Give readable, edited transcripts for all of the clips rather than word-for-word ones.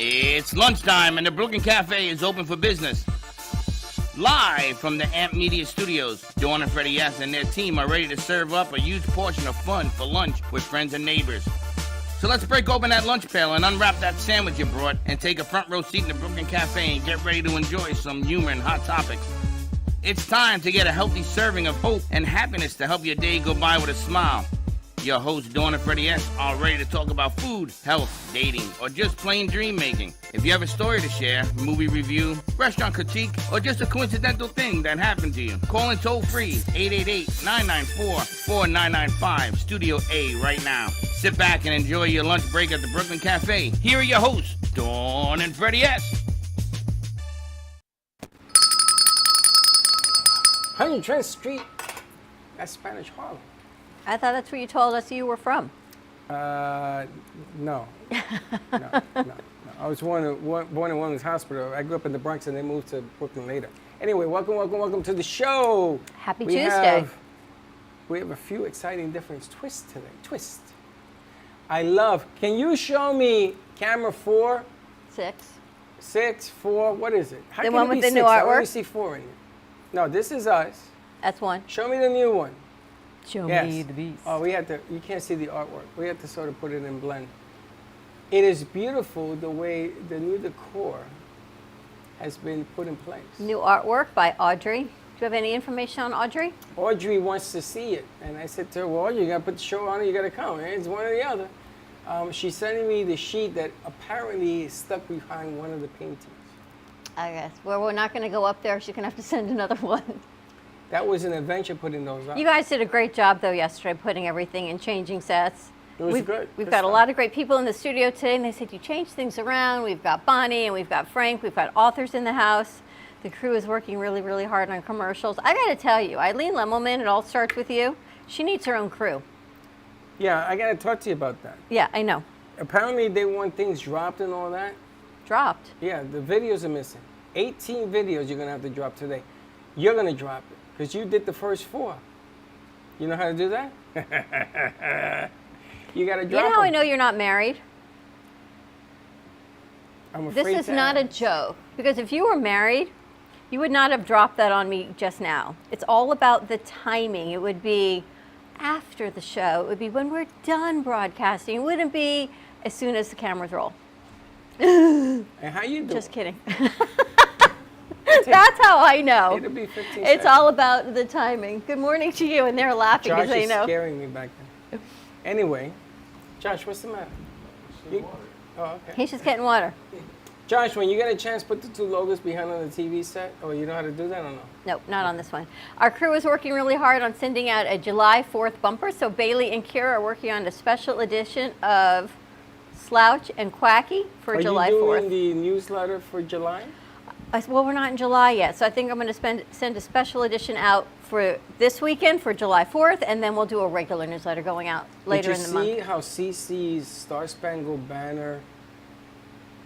It's lunchtime and the Brooklyn Cafe is open for business. Live from the AMP Media Studios, Dawn and Freddie S. and their team are ready to serve up a huge portion of fun for lunch with friends and neighbors. So let's break open that lunch pail and unwrap that sandwich you brought and take a front row seat in the Brooklyn Cafe and get ready to enjoy some humor and hot topics. It's time to get a healthy serving of hope and happiness to help your day go by with a smile. Your hosts, Dawn and Freddie S., are ready to talk about food, health, dating, or just plain dream making. If you have a story to share, movie review, restaurant critique, or just a coincidental thing that happened to you, call in toll free 888-994-4995, Studio A right now. Sit back and enjoy your lunch break at the Brooklyn Cafe. Here are your hosts, Dawn and Freddie S. 100th Street, that's Spanish Harlem. I thought that's where you told us you were from. No. No. I was born in Women's Hospital. I grew up in the Bronx and then moved to Brooklyn later. Anyway, welcome to the show. Happy Tuesday. We have a few exciting different twists today. Can you show me camera 4? 6, 4, what is it? How the can one it with be the 6? new I only artwork? see 4 in here. No, this is us. That's one. Show me the new one. Show Yes. me the beast. Oh, you can't see the artwork. We have to sort of put it in blend. It is beautiful the way the new decor has been put in place. New artwork by Audrey. Do you have any information on Audrey? Audrey wants to see it. And I said to her, well, you got to put the show on it, you got to come. It's one or the other. She's sending me the sheet that apparently is stuck behind one of the paintings. I guess. Well, we're not going to go up there. She's going to have to send another one. That was an adventure putting those up. You guys did a great job, though, yesterday, putting everything and changing sets. It was good. We've got a lot of great people in the studio today, and they said you changed things around. We've got Bonnie, and we've got Frank. We've got authors in the house. The crew is working really, really hard on commercials. I got to tell you, Eileen Lemelman, it all starts with you. She needs her own crew. Yeah, I got to talk to you about that. Yeah, I know. Apparently, they want things dropped and all that. Dropped? Yeah, the videos are missing. 18 videos you're going to have to drop today. You're going to drop it because you did the first 4. You know how to do that? You got to drop You know how them. I know you're not married? I'm afraid This is to not a ask. joke. Because if you were married, you would not have dropped that on me just now. It's all about the timing. It would be after the show. It would be when we're done broadcasting. It wouldn't be as soon as the cameras roll. And how you doing? Just kidding. That's how I know. It'll be 15 It's seconds. all about the timing. Good morning to you, and they're laughing Josh because they is know. scaring me back then. Anyway, Josh, what's the matter? Oh, okay. He's just getting water. Josh, when you get a chance, put the 2 logos behind on the TV set. Or you know how to do that or no? Nope, not on this one. Our crew is working really hard on sending out a July 4th bumper. So Bailey and Kira are working on a special edition of Slouch and Quacky for July Are you 4th. doing the newsletter for July? Well, we're not in July yet, so I think I'm going to send a special edition out for this weekend for July 4th, and then we'll do a regular newsletter going out later in the month. Did you see how CC's Star Spangled Banner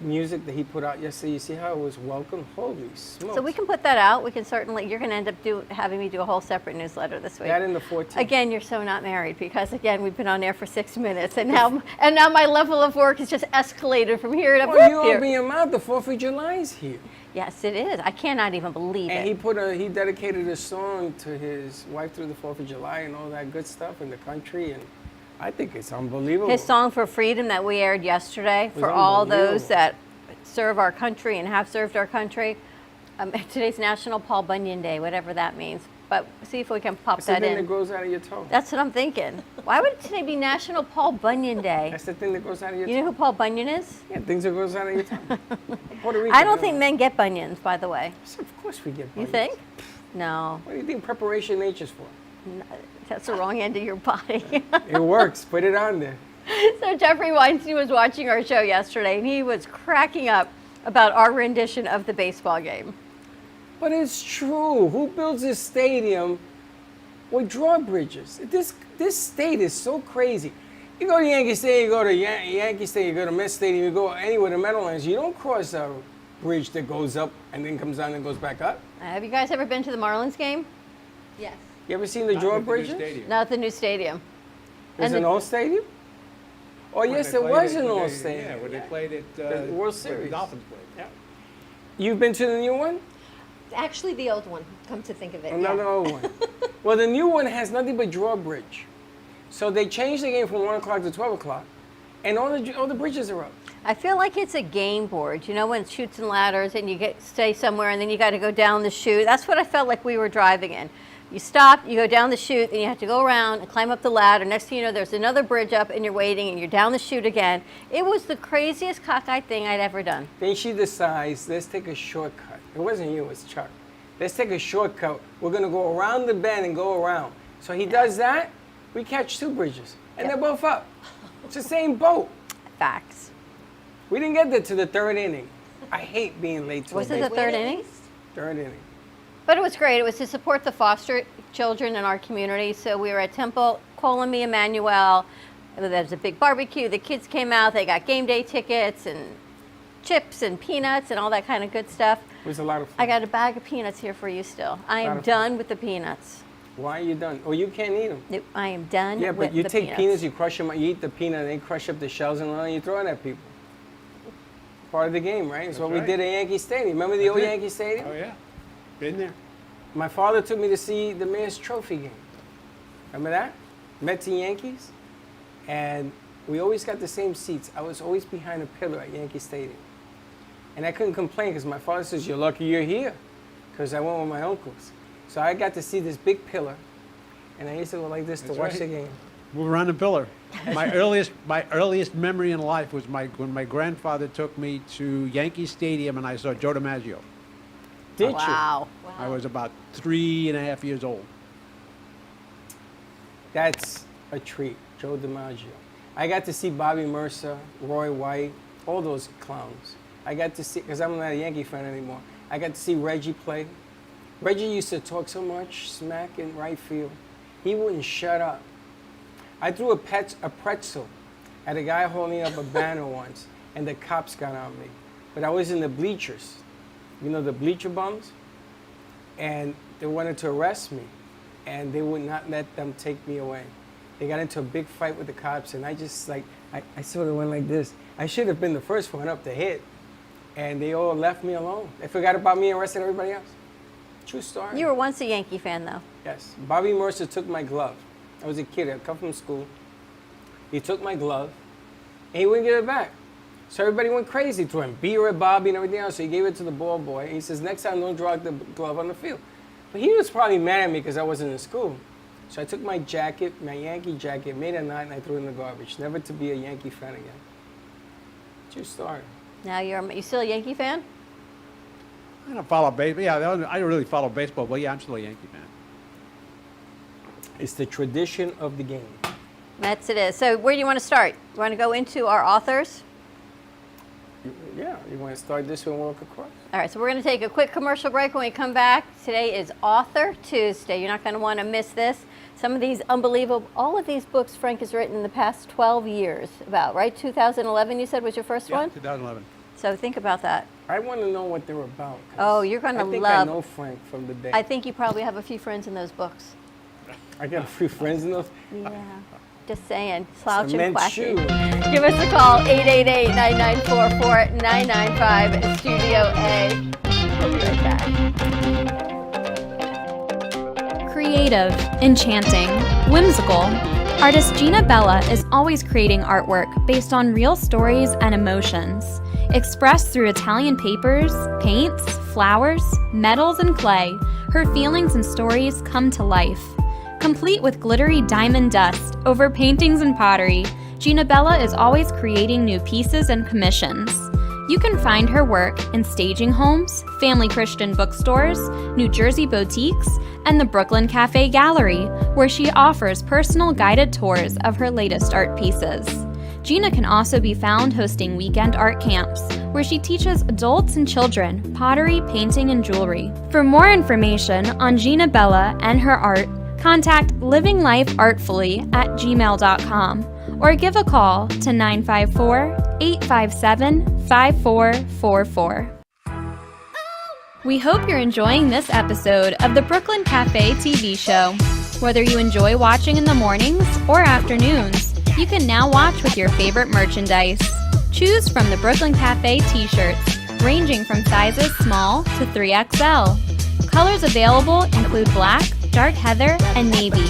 music that he put out yesterday? You see how it was welcomed? Holy smokes. So we can put that out. We can certainly, you're going to end up having me do a whole separate newsletter this week. That in the 14th. Again, you're so not married because, again, we've been on air for 6 minutes, and now my level of work has just escalated from here to Well, you here. open your mouth. The 4th of July is here. Yes, it is. I cannot even believe And it. he dedicated a song to his wife through the 4th of July and all that good stuff in the country, and I think it's unbelievable. His song for freedom that we aired yesterday Was for all those unbelievable. that serve our country and have served our country. Today's National Paul Bunyan Day, whatever that means. But see if we can pop That's the that thing that in. grows out of your toe. That's what I'm thinking. Why would today be National Paul Bunyan Day? That's the thing that grows out of your You know toe. who Paul Bunyan is? Yeah, things that grows out of your toe. Puerto Rico, I don't you think know. men get bunions, by the way. Of course we get You bunions. think? No, What do you think preparation nature's for? that's the wrong end of your body. It works. Put it on there. So Jeffrey Weinstein was watching our show yesterday, and he was cracking up about our rendition of the baseball game. But it's true. Who builds a stadium with drawbridges? This state is so crazy. You go to Yankee Stadium, you go to Yankee Stadium, you go to Mets Stadium, you go anywhere to Meadowlands, you don't cross a bridge that goes up and then comes down and goes back up. Have you guys ever been to the Marlins game? Yes. You ever seen the Not with the new drawbridges? stadium. Not the new stadium. There's And an the- old stadium? Oh, when yes, they there played was it- an when they- All-Stadium. Yeah, when they played it. The World when Series. The Dolphins played. Yeah. You've been to the new one? Actually, the old one, come to think of it. Another yeah. old one. Well, the new one has nothing but drawbridge. So they changed the game from 1 o'clock to 12 o'clock, and all the bridges are up. I feel like it's a game board. You know, when Chutes and Ladders and you stay somewhere and then you got to go down the chute. That's what I felt like we were driving in. You stop, you go down the chute, and you have to go around and climb up the ladder. Next thing you know, there's another bridge up, and you're waiting, and you're down the chute again. It was the craziest cockeyed thing I'd ever done. Then she decides, let's take a shortcut. It wasn't you, it was Chuck. Let's take a shortcut. We're going to go around the bend and go around. So he does that. We catch 2 bridges, and they're both up. It's the same boat. Facts. We didn't get there to the 3rd inning. I hate being late to Was a it the baseball. 3rd inning? 3rd inning. But it was great. It was to support the foster children in our community. So we were at Temple, Colamy, Emmanuel. There was a big barbecue. The kids came out. They got game day tickets and chips and peanuts and all that kind of good stuff. It was a lot of fun. I got a bag of peanuts here for you still. I Lot am of fun. done with the peanuts. Why are you done? Oh, you can't eat them. Nope, I am done Yeah, with but you the take peanuts, you crush them, you eat the peanut, and then crush up the shells and all, and you throw it at people. Part of the game, right? It's what we right. did at Yankee Stadium. Remember the old did. Yankee Stadium? Oh yeah, been there. My father took me to see the Mayor's Trophy game. Remember that? Mets and Yankees. And we always got the same seats. I was always behind a pillar at Yankee Stadium. And I couldn't complain because my father says, you're lucky you're here. Because I went with my uncles. So I got to see this big pillar. And I used to go like this to That's watch right. the game. Move around the pillar. My earliest memory in life was when my grandfather took me to Yankee Stadium and I saw Joe DiMaggio. Did you? Wow. I was about 3.5 years old. That's a treat, Joe DiMaggio. I got to see Bobby Mercer, Roy White, all those clowns. I got to see, because I'm not a Yankee fan anymore, I got to see Reggie play. Reggie used to talk so much smack in right field. He wouldn't shut up. I threw a pretzel at a guy holding up a banner once, and the cops got on me. But I was in the bleachers, you know, the bleacher bums, and they wanted to arrest me, and they would not let them take me away. They got into a big fight with the cops, and I just like, I sort of went like this. I should have been the first one up to hit, and they all left me alone. They forgot about me and arrested everybody else. True story. You were once a Yankee fan, though. Yes. Bobby Mercer took my glove. I was a kid. I come from school. He took my glove, and he wouldn't give it back. So everybody went crazy, throwing beer at Bobby and everything else. So he gave it to the ball boy. And he says, next time, don't drop the glove on the field. But he was probably mad at me because I wasn't in school. So I took my jacket, my Yankee jacket, made a knot, and I threw it in the garbage. Never to be a Yankee fan again. True story. Now you still a Yankee fan? I don't follow baseball. Yeah, I don't really follow baseball, but yeah, I'm still a Yankee fan. It's the tradition of the game. Mets it is. So where do you want to start? You want to go into our authors? Yeah, you want to start this one, walk across? All right, so we're going to take a quick commercial break. When we come back, today is Author Tuesday. You're not going to want to miss this. Some of these unbelievable, all of these books Frank has written in the past 12 years about, right? 2011 you said was your first Yeah, one? 2011. So think about that. I want to know what they're about. 'cause Oh, you're gonna I think I love- know Frank from the day. I think you probably have a few friends in those books. I got a few friends in those. Yeah. Just saying, slouch and Cement quacky. shoes. Give us a call, 888-9944-995, Studio A. We'll be right back. Creative, enchanting, whimsical. Artist Gina Bella is always creating artwork based on real stories and emotions, expressed through Italian papers, paints, flowers, metals, and clay. Her feelings and stories come to life. Complete with glittery diamond dust over paintings and pottery, Gina Bella is always creating new pieces and commissions. You can find her work in staging homes, family Christian bookstores, New Jersey boutiques, and the Brooklyn Cafe Gallery, where she offers personal guided tours of her latest art pieces. Gina can also be found hosting weekend art camps, where she teaches adults and children pottery, painting, and jewelry. For more information on Gina Bella and her art, contact livinglifeartfully@gmail.com or give a call to 954-857-5444. We hope you're enjoying this episode of the Brooklyn Cafe TV show. Whether you enjoy watching in the mornings or afternoons, you can now watch with your favorite merchandise. Choose from the Brooklyn Cafe t-shirts, ranging from sizes small to 3XL. Colors available include black, dark heather, and navy.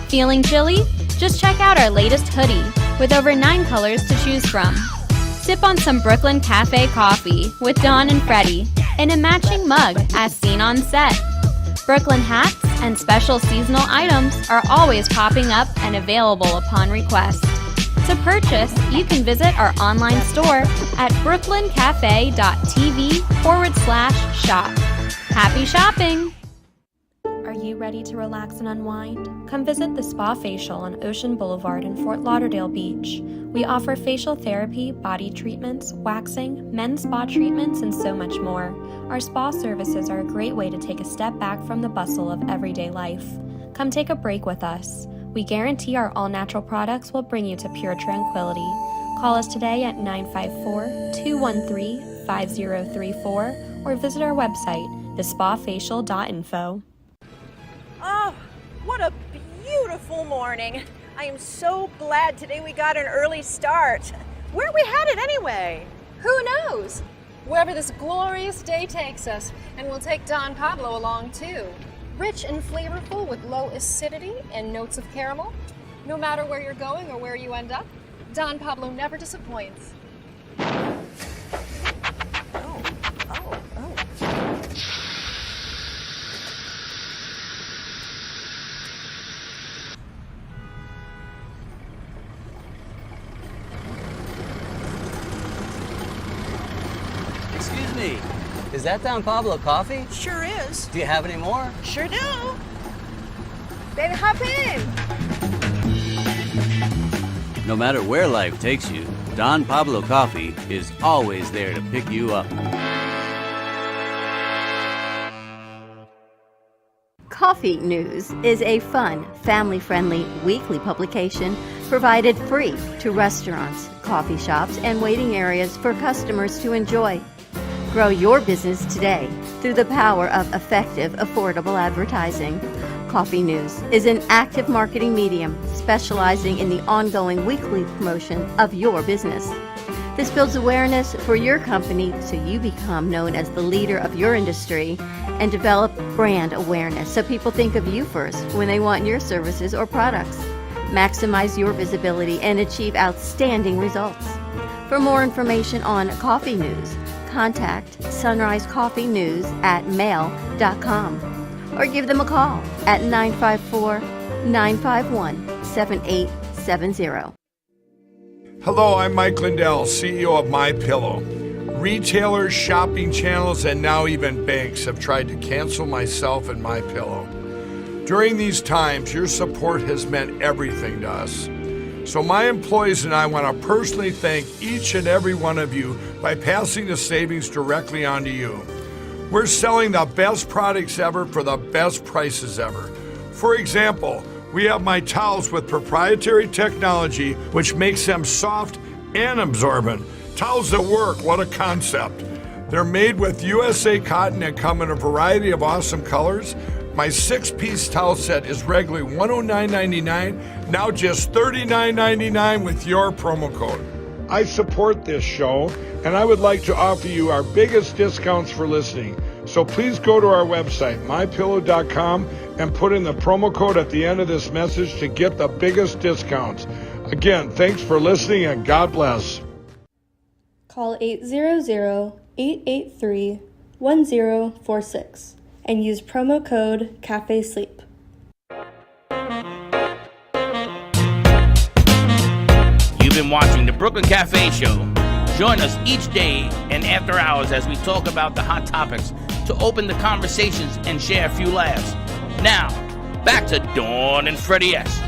Feeling chilly? Just check out our latest hoodie with over 9 colors to choose from. Sip on some Brooklyn Cafe coffee with Dawn and Freddie in a matching mug as seen on set. Brooklyn hats and special seasonal items are always popping up and available upon request. To purchase, you can visit our online store at brooklyncafe.tv/shop. Happy shopping! Are you ready to relax and unwind? Come visit the Spa Facial on Ocean Boulevard in Fort Lauderdale Beach. We offer facial therapy, body treatments, waxing, men's spa treatments, and so much more. Our spa services are a great way to take a step back from the bustle of everyday life. Come take a break with us. We guarantee our all-natural products will bring you to pure tranquility. Call us today at 954-213-5034 or visit our website, thespafacial.info. Oh, what a beautiful morning. I am so glad today we got an early start. Where are we headed anyway? Who knows? Wherever this glorious day takes us, and we'll take Don Pablo along too. Rich and flavorful with low acidity and notes of caramel. No matter where you're going or where you end up, Don Pablo never disappoints. Excuse me, is that Don Pablo coffee? Sure is. Do you have any more? Sure do. Then hop in. No matter where life takes you, Don Pablo Coffee is always there to pick you up. Coffee News is a fun, family-friendly weekly publication provided free to restaurants, coffee shops, and waiting areas for customers to enjoy. Grow your business today through the power of effective, affordable advertising. Coffee News is an active marketing medium specializing in the ongoing weekly promotion of your business. This builds awareness for your company so you become known as the leader of your industry and develop brand awareness so people think of you first when they want your services or products. Maximize your visibility and achieve outstanding results. For more information on Coffee News, contact Sunrise Coffee News at mail.com or give them a call at 954-951-7870. Hello, I'm Mike Lindell, CEO of MyPillow. Retailers, shopping channels, and now even banks have tried to cancel myself and MyPillow. During these times, your support has meant everything to us. So my employees and I want to personally thank each and every one of you by passing the savings directly on to you. We're selling the best products ever for the best prices ever. For example, we have my towels with proprietary technology which makes them soft and absorbent. Towels that work, what a concept. They're made with USA cotton and come in a variety of awesome colors. My 6-piece towel set is regularly $109.99, now just $39.99 with your promo code. I support this show, and I would like to offer you our biggest discounts for listening. So please go to our website, mypillow.com, and put in the promo code at the end of this message to get the biggest discounts. Again, thanks for listening, and God bless. Call 800-883-1046 and use promo code CAFESLEEP. You've been watching the Brooklyn Cafe Show. Join us each day and after hours as we talk about the hot topics to open the conversations and share a few laughs. Now, back to Dawn and Freddie S.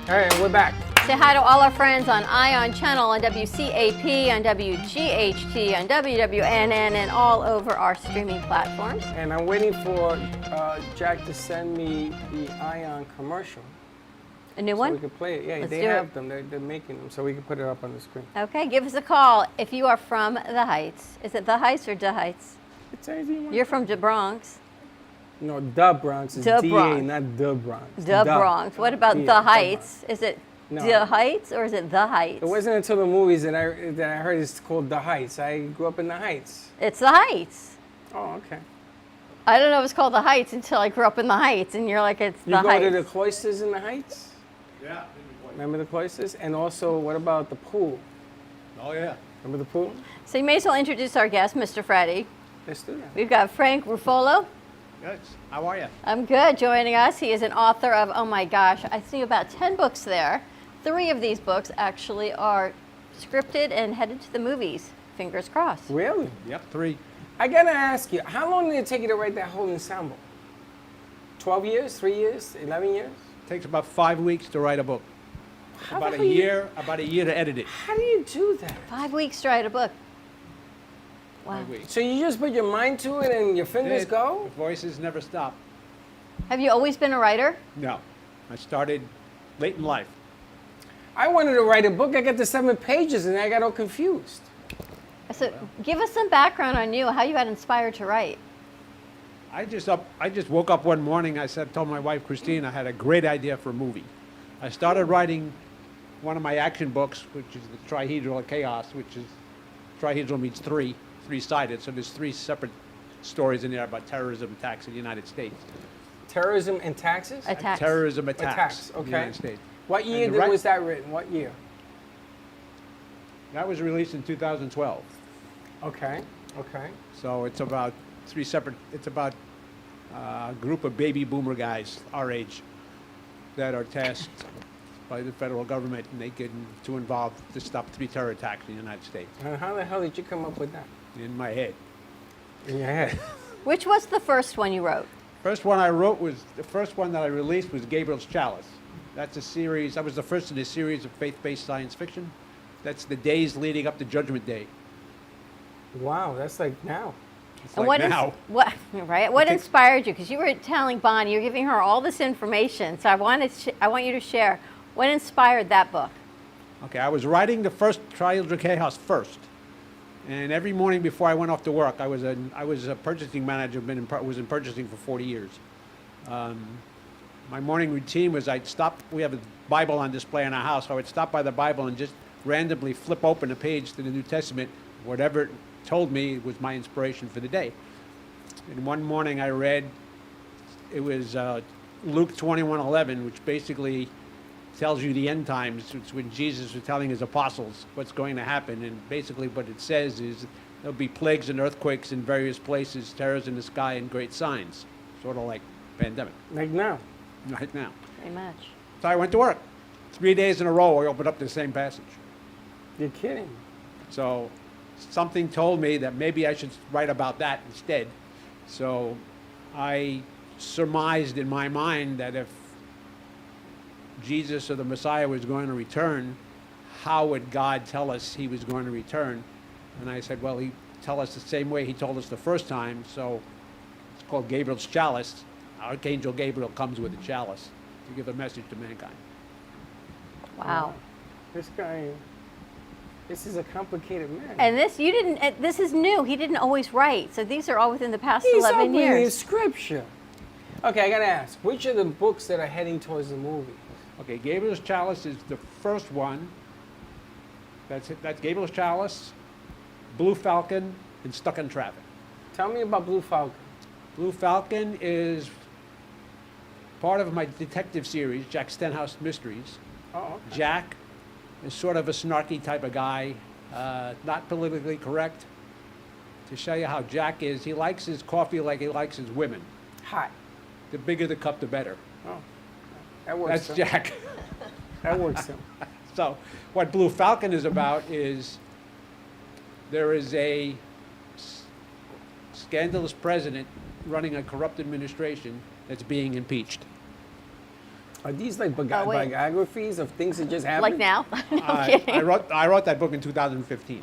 All right, we're back. Say hi to all our friends on ION Channel, on WCAP, on WGHT, on WWNN, and all over our streaming platforms. And I'm waiting for Jack to send me the ION commercial. A new So one? we can play it. Yeah, Let's they do have it. them. They're making them, so we can put it up on the screen. Okay, give us a call if you are from the Heights. Is it the Heights or the Heights? It's anything you want. You're from the Bronx. No, the Bronx is The DA, Bronx. not the Bronx. The Bronx. What about Yeah, the Heights? Is it No. the Heights or is it the Heights? It wasn't until the movies that I heard it's called the Heights. I grew up in the Heights. It's the Heights. Oh, okay. I don't know if it's called the Heights until I grew up in the Heights, and you're like, it's You the go Heights. to the cloisters in the Heights? Yeah. Remember the cloisters? And also, what about the pool? Oh yeah. Remember the pool? So you may as well introduce our guest, Mr. Freddie. Let's do that. We've got Frank Ruffolo. Yes. How are you? I'm good. Joining us, he is an author of, oh my gosh, I see about 10 books there. 3 of these books actually are scripted and headed to the movies. Fingers crossed. Really? Yep. 3. I gotta ask you, how long did it take you to write that whole ensemble? 12 years? 3 years? 11 years? Takes about 5 weeks to write a book. How About the a hell you- year. About a year to edit it. How do you do that? 5 weeks to write a book. Wow. 5 weeks. So you just put your mind to it and your fingers The go? voices never stop. Have you always been a writer? No. I started late in life. I wanted to write a book. I got to 7 pages and I got all confused. So give us some background on you, how you got inspired to write. I just woke up one morning. Told my wife Christine I had a great idea for a movie. I started writing one of my action books, which is the Trihedral of Chaos, which is trihedral means 3-sided. So there's 3 separate stories in there about terrorism attacks in the United States. Terrorism and taxes? Attacks. Terrorism attacks Attacks, in the okay. United States. What year And the was that written? What year? That was released in 2012. Okay, okay. So it's about 3 separate. It's about a group of baby boomer guys our age that are tasked by the federal government, and they get too involved to stop 3 terror attacks in the United States. And how the hell did you come up with that? In my head. In your head? Which was the first one you wrote? The first one that I released was Gabriel's Chalice. That's a series. That was the first in a series of faith-based science fiction. That's the days leading up to Judgment Day. Wow, that's like now. It's And like what now. Right? What inspired you? Because you were telling Bonnie, you're giving her all this information. So I want you to share what inspired that book. Okay, I was writing the first Trihedral of Chaos first, and every morning before I went off to work, I was a purchasing manager. Was in purchasing for 40 years. My morning routine was I'd stop. We have a Bible on display in our house, so I would stop by the Bible and just randomly flip open a page to the New Testament. Whatever it told me was my inspiration for the day. And one morning I read, it was Luke 21:11, which basically tells you the end times. It's when Jesus was telling his apostles what's going to happen. And basically what it says is there'll be plagues and earthquakes in various places, terrors in the sky, and great signs. Sort of like pandemic. Like now. Right now. Very much. So I went to work. 3 days in a row, I opened up the same passage. You're kidding. So something told me that maybe I should write about that instead. So I surmised in my mind that if Jesus or the Messiah was going to return, how would God tell us he was going to return? And I said, well, he'd tell us the same way he told us the first time. So it's called Gabriel's Chalice. Archangel Gabriel comes with a chalice to give a message to mankind. Wow. This guy, this is a complicated man. And this is new. He didn't always write. So these are all within the past He's 11 opening years. scripture. Okay, I gotta ask, which are the books that are heading towards the movie? Okay, Gabriel's Chalice is the first one. That's Gabriel's Chalice, Blue Falcon, and Stuck in Traffic. Tell me about Blue Falcon. Blue Falcon is part of my detective series, Jack Stenhouse Mysteries. Oh, okay. Jack is sort of a snarky type of guy, not politically correct. To show you how Jack is, he likes his coffee like he likes his women. Hot. The bigger the cup, the better. Oh, that works. That's Jack. That works. So what Blue Falcon is about is there is a scandalous president running a corrupt administration that's being impeached. Are these like wait. biographies of things that just happened? Like now? No I kidding. wrote that book in 2015.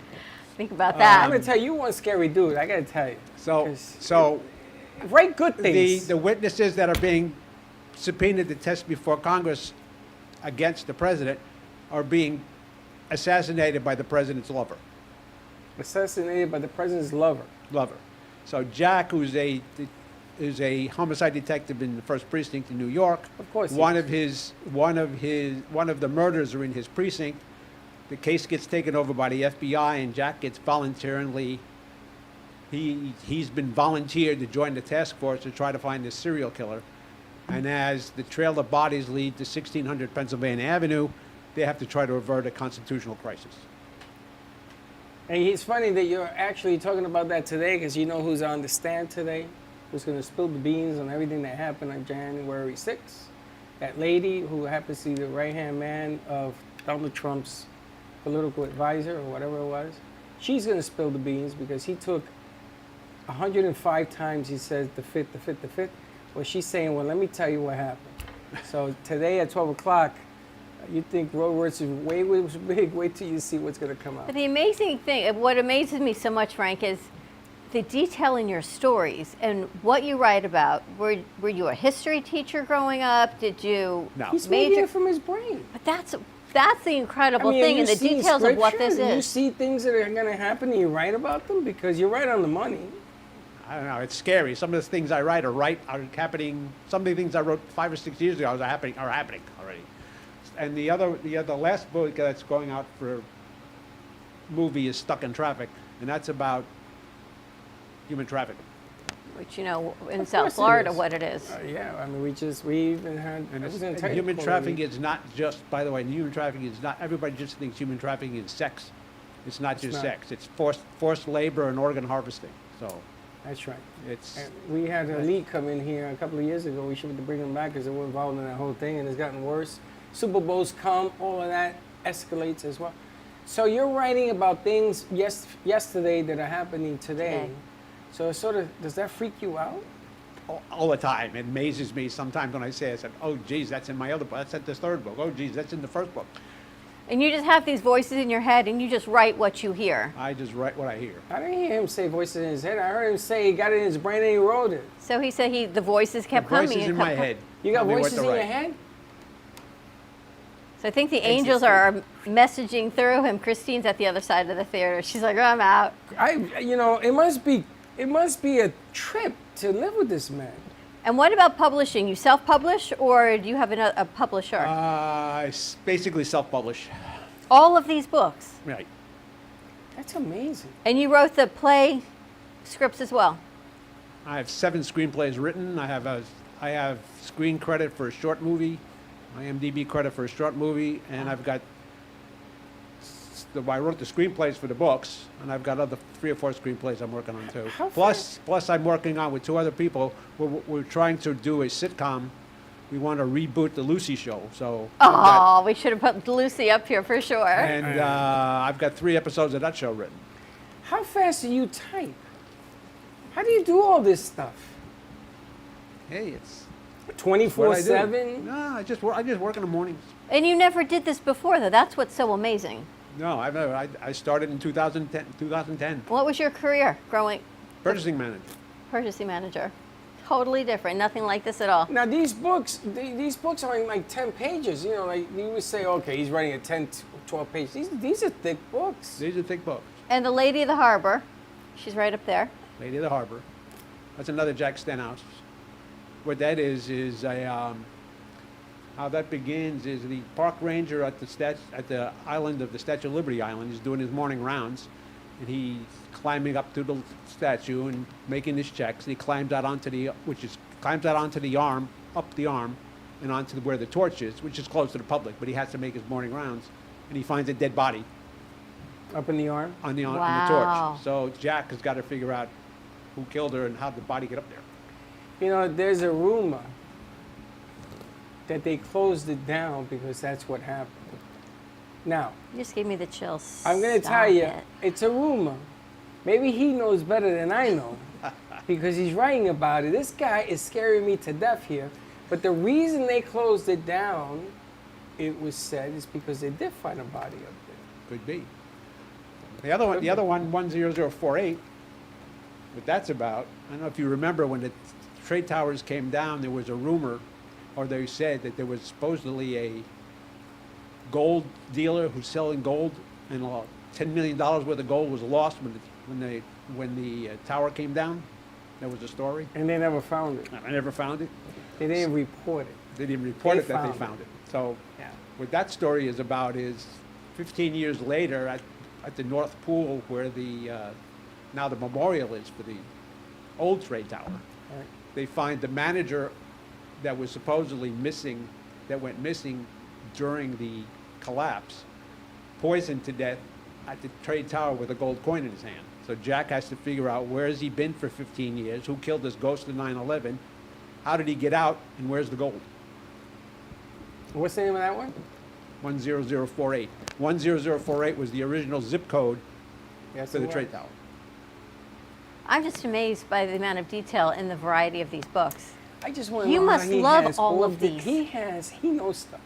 Think about that. I'm gonna tell you, one scary dude. I gotta tell you. So write good things. the witnesses that are being subpoenaed to test before Congress against the president are being assassinated by the president's lover. Assassinated by the president's lover. So Jack, who's a is a homicide detective in the First Precinct in New York. Of course he One is. of the murders are in his precinct. The case gets taken over by the FBI, and Jack gets voluntarily. He's been volunteered to join the task force to try to find this serial killer. And as the trail of bodies lead to 1600 Pennsylvania Avenue, they have to try to avert a constitutional crisis. And it's funny that you're actually talking about that today, because you know who's on the stand today? Who's going to spill the beans on everything that happened on January 6th? That lady who happens to be the right-hand man of Donald Trump's political advisor or whatever it was. She's going to spill the beans because he took 105 times he says the fifth. Well, she's saying, well, let me tell you what happened. So today at 12 o'clock, you think Roe versus Wade was big. Wait till you see what's going to come out. But the amazing thing, what amazes me so much, Frank, is the detail in your stories and what you write about. Were you a history teacher growing up? Did you No. He's making it from his brain. But that's the incredible I mean, thing, have and the you seen details of what this scripture? You is. see things that are going to happen and you write about them because you're right on the money. I don't know. It's scary. Some of the things I write are happening. Some of the things I wrote 5 or 6 years ago are happening already. And the last book that's going out for movie is Stuck in Traffic, and that's about human trafficking. Which, you know, in Of South course it Florida, is. what it is. Yeah, I mean, we even had. And, it was and in human technical trafficking review. is not just, by the way, human trafficking is not, everybody just thinks human trafficking is sex. It's not just not. sex. It's forced labor and organ harvesting. So That's right. it's, And we had a lead come in here a couple of years ago. We should have bring them back because they were involved in that whole thing, and it's gotten worse. Super Bowls come, all of that escalates as well. So you're writing about things yesterday that are happening today. So it sort of, does that freak you out? all the time. It amazes me sometimes when I said, oh, geez, that's in my other book. That's in the third book. Oh, geez, that's in the first book. And you just have these voices in your head, and you just write what you hear. I just write what I hear. I didn't hear him say voices in his head. I heard him say he got it in his brain and he wrote it. So he said the voices kept The voices coming. and in my kept- head. You got tell me what voices to in your write. head? So I think the angels are messaging through him. Christine's at the other side of the theater. She's like, oh, I'm out. It must be a trip to live with this man. And what about publishing? You self-publish, or do you have a publisher? I basically self-publish. All of these books. Right. That's amazing. And you wrote the play scripts as well. I have 7 screenplays written. I have screen credit for a short movie, IMDb credit for a short movie, and I've got. I wrote the screenplays for the books, and I've got other 3 or 4 screenplays I'm working on too. Plus I'm working on with 2 other people. We're trying to do a sitcom. We want to reboot the Lucy Show. So. Oh, we should have put Lucy up here for sure. And I've got 3 episodes of that show written. How fast do you type? How do you do all this stuff? Hey, it's 24/7? No, I just work in the mornings. And you never did this before, though. That's what's so amazing. No, I've never. I started in 2010. What was your career growing? Purchasing manager. Purchasing manager. Totally different. Nothing like this at all. Now these books are in like 10 pages. You know, like you would say, okay, he's writing a 10, 12 pages. These are thick books. These are thick books. And the Lady of the Harbor, she's right up there. Lady of the Harbor. That's another Jack Stenhouse. What that is how that begins is the park ranger at the island of the Statue of Liberty Island is doing his morning rounds, and he's climbing up to the statue and making his checks. And he climbs out onto the arm, up the arm, and onto where the torch is, which is closed to the public. But he has to make his morning rounds, and he finds a dead body up in the arm on the Wow. torch. So Jack has got to figure out who killed her and how did the body get up there. You know, there's a rumor that they closed it down because that's what happened. Now, You just gave me the chills. I'm going to tell you, it's a rumor. Maybe he knows better than I know because he's writing about it. This guy is scaring me to death here. But the reason they closed it down, it was said, is because they did find a body up there. Could be. The other one, 10048, what that's about, I don't know if you remember when the trade towers came down, there was a rumor, or they said that there was supposedly a gold dealer who's selling gold, and $10 million worth of gold was lost when the tower came down. That was the story. And they never found it. I never found it. They didn't report it. They didn't report They it that they found found it. So Yeah. what that story is about is 15 years later at the North Pool where now the memorial is for the old trade tower. Right. They find the manager that was supposedly missing, that went missing during the collapse, poisoned to death at the trade tower with a gold coin in his hand. So Jack has to figure out where has he been for 15 years, who killed this ghost of 9/11, how did he get out, and where's the gold? What's the name of that one? 10048. 10048 was the original zip code Yes, for the it was. trade tower. I'm just amazed by the amount of detail in the variety of these books. I just want to You know how must he love has all of the- these. He knows stuff.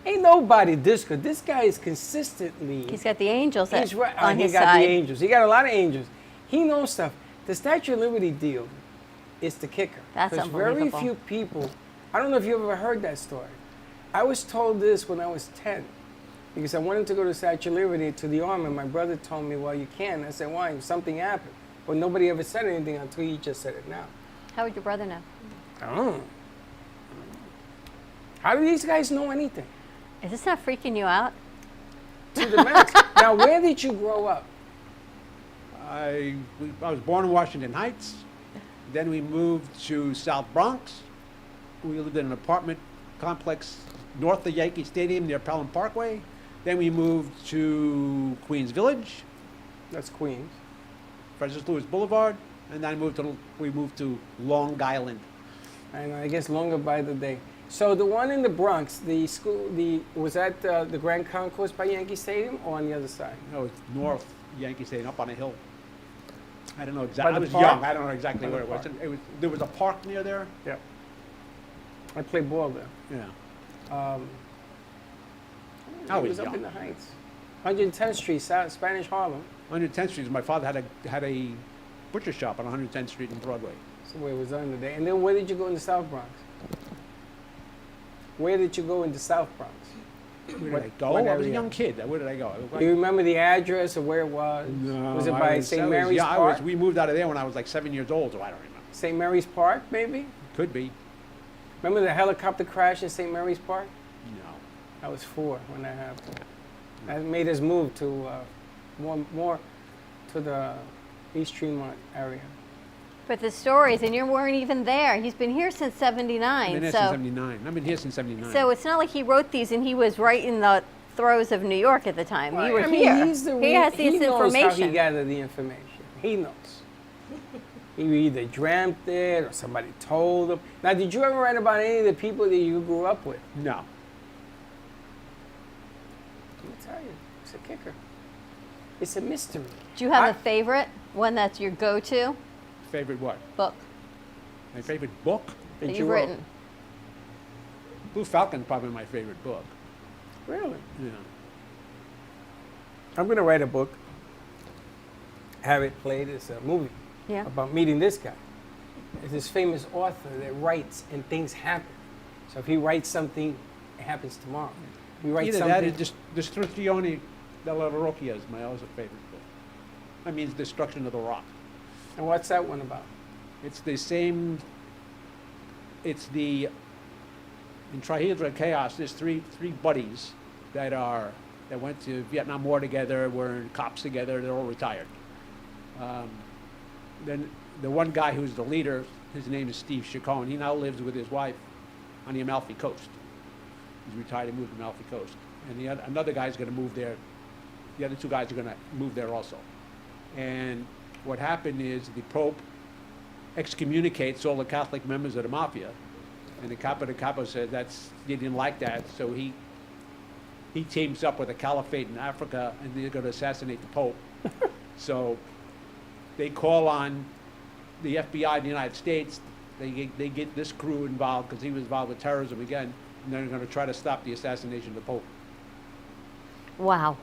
Ain't nobody this good. This guy is consistently. He's got the angels He's right. on he his got side. the angels. He got a lot of angels. He knows stuff. The Statue of Liberty deal is the kicker. That's 'Cause very unbelievable. few people. I don't know if you ever heard that story. I was told this when I was 10, because I wanted to go to Statue of Liberty to the army. My brother told me, "Well, you can." I said, "Why? Something happened." But nobody ever said anything until you just said it now. How would your brother know? I don't know. How do these guys know anything? Is this not freaking you out? To the max. Now, where did you grow up? I was born in Washington Heights. Then we moved to South Bronx. We lived in an apartment complex north of Yankee Stadium near Pelham Parkway. Then we moved to Queens Village, That's Queens. Francis Lewis Boulevard, and then we moved to Long Island. And I guess longer by the day. So the one in the Bronx, the school, was that the Grand Concourse by Yankee Stadium or on the other side? No, it's north Yankee Stadium, up on a hill. I don't know By exactly. the I was park? young. I don't know exactly By where the it was. park. There was a park near there. Yeah. I played ball there. Yeah. It I was was up young. in the Heights. 110th Street, South, Spanish Harlem. 110th Street. My father had a butcher shop on 110th Street in Broadway. That's where it was on today. And then where did you go in the South Bronx? Where did you go in the South Bronx? Where did I go? what I was a area? young kid. Where did I go? Do you remember the address or where it was? No, Was it I by was- St. I was- Mary's yeah, Park? we moved out of there when I was like 7 years old, so I don't remember. St. Mary's Park, maybe? Could be. Remember the helicopter crash in St. Mary's Park? No. I was 4 when that happened. That made us move to more to the East Tremont area. But the stories, and you weren't even there. He's been here since I've been '79. here since So, 79. I've been here since 79. so it's not like he wrote these and he was right in the throes of New York at the time. You were I mean, here. he's the He has this he knows how he information. gathered the information. He knows. He either dreamt it or somebody told him. Now, did you ever write about any of the people that you grew up with? No. Let me tell you, it's a kicker. It's a mystery. Do you have I- a favorite? One that's your go-to Favorite what? book My favorite book? that you you've wrote? written? Blue Falcon, probably my favorite book. Really? Yeah. I'm going to write a book, have it played as a movie Yeah. about meeting this guy. It's this famous author that writes and things happen. So if he writes something, it happens tomorrow. If he writes Either something. that or just Distruzione della Rocchia is my other favorite book. That means Destruction of the Rock. And what's that one about? It's the same, in Trihedra Chaos, there's three buddies that went to Vietnam War together, were cops together, they're all retired. Then the one guy who's the leader, his name is Steve Chacon. He now lives with his wife on the Amalfi Coast. He's retired, he moved to Amalfi Coast. And another guy's gonna move there. The other 2 guys are gonna move there also. And what happened is the Pope excommunicates all the Catholic members of the Mafia. And the Capo de Capo said he didn't like that, so he teams up with a caliphate in Africa and they're gonna assassinate the Pope. So they call on the FBI in the United States. They get this crew involved because he was involved with terrorism again, and they're going to try to stop the assassination of the Pope. Wow.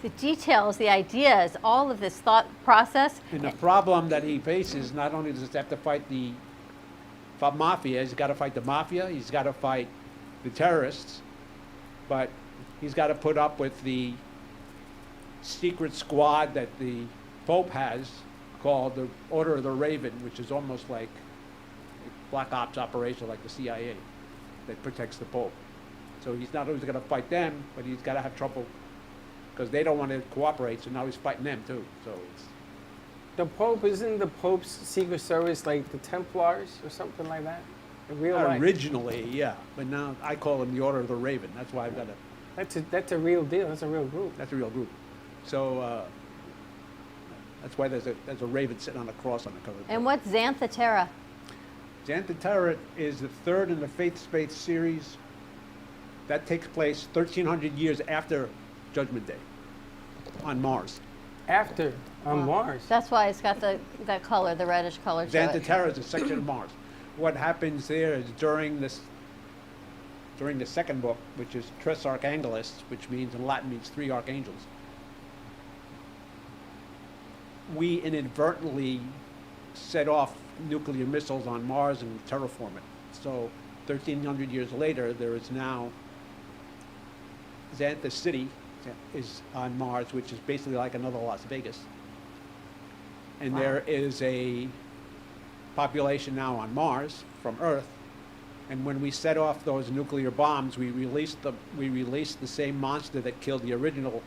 The details, the ideas, all of this thought process. And the problem that he faces, not only does he have to fight the mafia, he's got to fight the mafia, he's got to fight the terrorists, but he's got to put up with the secret squad that the Pope has called the Order of the Raven, which is almost like a black ops operation like the CIA that protects the Pope. So he's not always going to fight them, but he's got to have trouble because they don't want to cooperate, so now he's fighting them too. So it's... The Pope, isn't the Pope's Secret Service like the Templars or something like that? In real life? Originally, yeah, but now I call them the Order of the Raven. That's why I've got to... That's a real deal. That's a real group. That's a real group. So that's why there's a raven sitting on a cross on the cover. And what's Xantha Terra? Xantha Terra is the third in the Faith Space series. That takes place 1,300 years after Judgment Day on Mars. After, on Mars. That's why it's got that color, the reddish color to Xantha it. Terra is a section of Mars. What happens there is during the second book, which is Tres Archangelis, which means in Latin means 3 archangels, we inadvertently set off nuclear missiles on Mars and terraform it. So 1,300 years later, there is now Xantha City is on Mars, which is basically like another Las Vegas. And there is a population now on Mars from Earth. And when we set off those nuclear bombs, we released the same monster that killed the original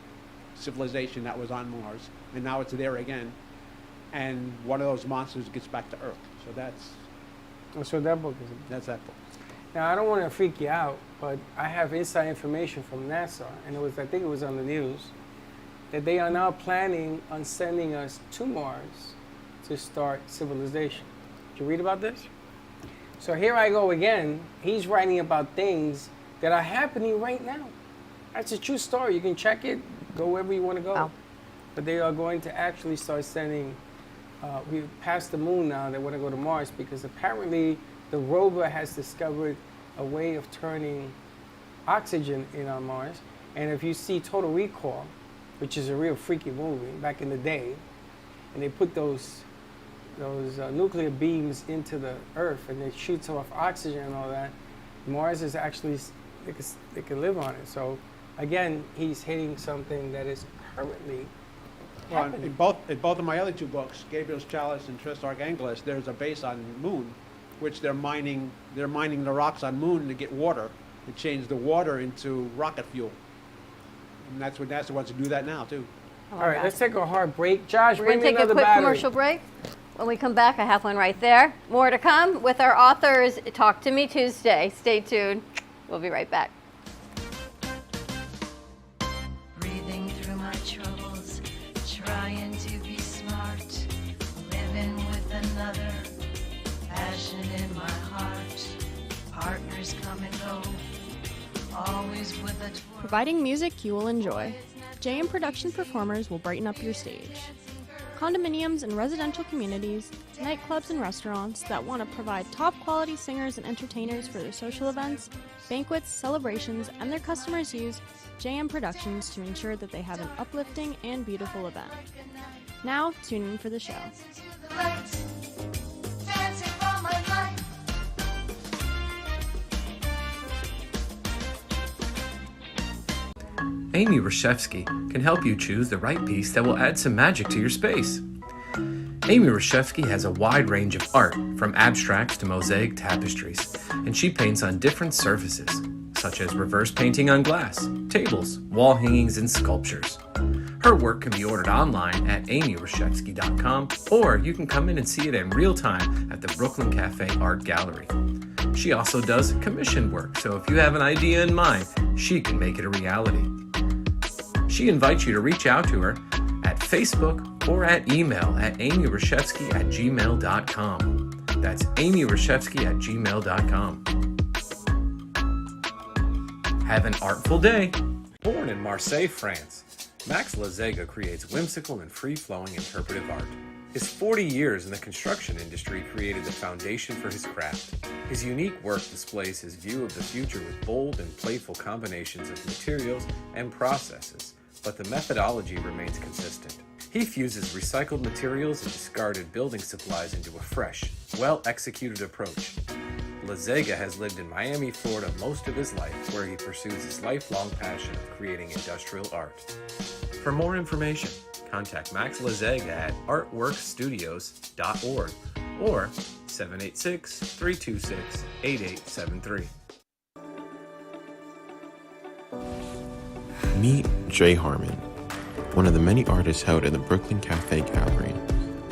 civilization that was on Mars, and now it's there again. And one of those monsters gets back to Earth. So That's what that book is. That's that book. Now, I don't want to freak you out, but I have inside information from NASA, and I think it was on the news, that they are now planning on sending us to Mars to start civilization. Did you read about this? So here I go again. He's writing about things that are happening right now. That's a true story. You can check it, go wherever you want to go. Wow. But they are going to actually start sending, we've passed the moon now, they want to go to Mars because apparently the rover has discovered a way of turning oxygen in on Mars. And if you see Total Recall, which is a real freaky movie back in the day, and they put those nuclear beams into the Earth and it shoots off oxygen and all that, Mars is actually, they can live on it. So again, he's hitting something that is currently happening. In both of my other 2 books, Gabriel's Chalice and Tres Archangelis, there's a base on Moon, which they're mining the rocks on Moon to get water, to change the water into rocket fuel. And that's what NASA wants to do that now too. All right, let's take a hard break. Josh, We're bring going me to take a another quick battery. commercial break. When we come back, I have one right there. More to come with our authors. Talk to Me Tuesday. Stay tuned. We'll be right back. Breathing through my troubles, trying to be smart, living with another, passion in my heart, partners come and go, always with a twirl. Providing music you will enjoy. JM Production performers will brighten up your stage. Condominiums and residential communities, nightclubs and restaurants that want to provide top quality singers and entertainers for their social events, banquets, celebrations, and their customers use JM Productions to ensure that they have an uplifting and beautiful event. Now, tune in for the show. Amy Reshevsky can help you choose the right piece that will add some magic to your space. Amy Reshevsky has a wide range of art, from abstracts to mosaic tapestries, and she paints on different surfaces, such as reverse painting on glass, tables, wall hangings, and sculptures. Her work can be ordered online at amyreshevsky.com, or you can come in and see it in real time at the Brooklyn Cafe Art Gallery. She also does commission work, so if you have an idea in mind, she can make it a reality. She invites you to reach out to her at Facebook or at email at amyreshevsky@gmail.com. That's amyreshevsky@gmail.com. Have an artful day. Born in Marseille, France, Max Lazega creates whimsical and free-flowing interpretive art. His 40 years in the construction industry created the foundation for his craft. His unique work displays his view of the future with bold and playful combinations of materials and processes, but the methodology remains consistent. He fuses recycled materials and discarded building supplies into a fresh, well-executed approach. Lazega has lived in Miami, Florida most of his life, where he pursues his lifelong passion of creating industrial art. For more information, contact Max Lazega at artworkstudios.org or 786-326-8873. Meet Jay Harmon, one of the many artists held in the Brooklyn Cafe Gallery.